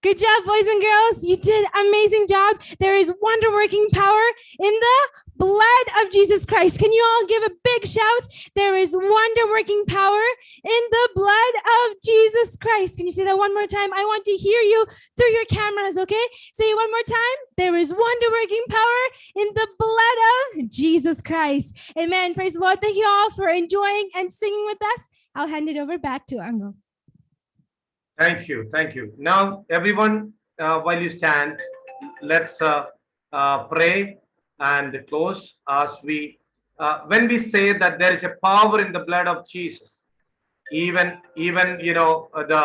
[SPEAKER 6] Good job, boys and girls. You did an amazing job. There is wonder-working power in the blood of Jesus Christ. Can you all give a big shout? There is wonder-working power in the blood of Jesus Christ. Can you say that one more time? I want to hear you through your cameras, okay? Say it one more time. There is wonder-working power in the blood of Jesus Christ. Amen. Praise the Lord. Thank you all for enjoying and singing with us. I'll hand it over back to Ango.
[SPEAKER 3] Thank you, thank you. Now, everyone, while you stand, let's pray and close as we, when we say that there is a power in the blood of Jesus, even you know, the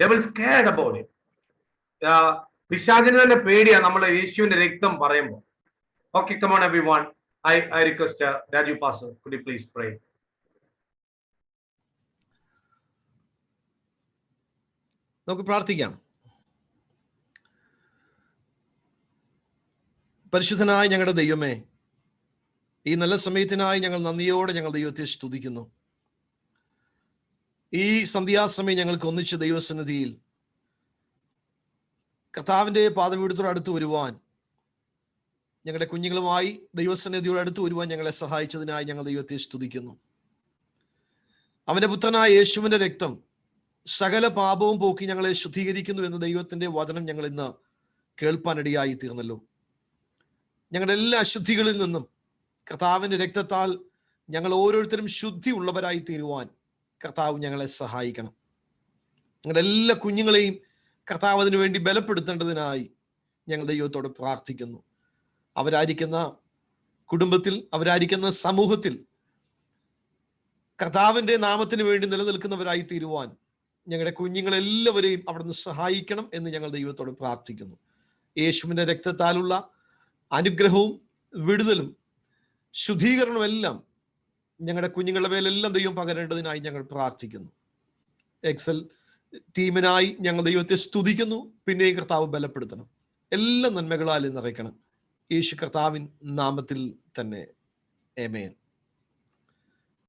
[SPEAKER 3] devil scared about it. പിശാചിന് തന്നെ പേടിയാ നമ്മൾ യേശുവിന്റെ രക്തം പറയുമ്പോൾ. Okay, come on everyone. I request that you pastor, could you please pray?
[SPEAKER 1] നമുക്ക് പ്രാർത്ഥിക്കാം. പരിശുദ്ധനായ ഞങ്ങളുടെ ദൈവമേ, ഈ നല്ല സമയത്തിനായി ഞങ്ങൾ നന്ദിയോടെ ഞങ്ങൾ ദൈവത്തെ സ്തുതിക്കുന്നു. ഈ സന്ധ്യാസമയം ഞങ്ങൾക്ക് ഒന്നിച്ച് ദൈവസന്നിധിയിൽ കർത്താവിൻ്റെ പാദപീഠത്തോട് അടുത്ത് വരുവാൻ, ഞങ്ങളുടെ കുഞ്ഞുങ്ങളുമായി ദൈവസന്നിധിയോട് അടുത്ത് വരുവാൻ ഞങ്ങളെ സഹായിച്ചതിനായി ഞങ്ങൾ ദൈവത്തെ സ്തുതിക്കുന്നു. അവൻ്റെ പുത്രനായ യേശുവിൻ്റെ രക്തം സകല പാപവും പോക്കി ഞങ്ങളെ ശുദ്ധീകരിക്കുന്നു എന്ന ദൈവത്തിന്റെ വചനം ഞങ്ങൾ ഇന്ന് കേൾപ്പാനിടയായി തീർന്നല്ലോ. ഞങ്ങളുടെ എല്ലാ അശുദ്ധികളിൽ നിന്നും കർത്താവിന്റെ രക്തത്താൽ ഞങ്ങൾ ഓരോരുത്തരും ശുദ്ധി ഉള്ളവരായി തീരുവാൻ കർത്താവ് ഞങ്ങളെ സഹായിക്കണം. ഞങ്ങളുടെ എല്ലാ കുഞ്ഞുങ്ങളെയും കർത്താവ് അതിനു വേണ്ടി ബലപ്പെടുത്തേണ്ടതിനായി ഞങ്ങൾ ദൈവത്തോട് പ്രാർത്ഥിക്കുന്നു. അവരായിരിക്കുന്ന കുടുംബത്തിൽ, അവരായിരിക്കുന്ന സമൂഹത്തിൽ കർത്താവിൻ്റെ നാമത്തിന് വേണ്ടി നിലനിൽക്കുന്നവരായി തീരുവാൻ ഞങ്ങളുടെ കുഞ്ഞുങ്ങളെല്ലാവരെയും അവിടുന്ന് സഹായിക്കണം എന്ന് ഞങ്ങൾ ദൈവത്തോട് പ്രാർത്ഥിക്കുന്നു. യേശുവിൻ്റെ രക്തത്താലുള്ള അനുഗ്രഹവും വിടുതലും ശുദ്ധീകരണവും എല്ലാം ഞങ്ങളുടെ കുഞ്ഞുങ്ങളുടെ മേലെല്ലാം ദൈവം പകരേണ്ടതിനായി ഞങ്ങൾ പ്രാർത്ഥിക്കുന്നു. എക്സൽ ടീമിനായി ഞങ്ങൾ ദൈവത്തെ സ്തുതിക്കുന്നു. പിന്നെയും കർത്താവ് ബലപ്പെടുത്തണം, എല്ലാ നന്മകളാൽ നിറയ്ക്കണം. യേശു കർത്താവിൻ നാമത്തിൽ തന്നെ. ആമേൻ.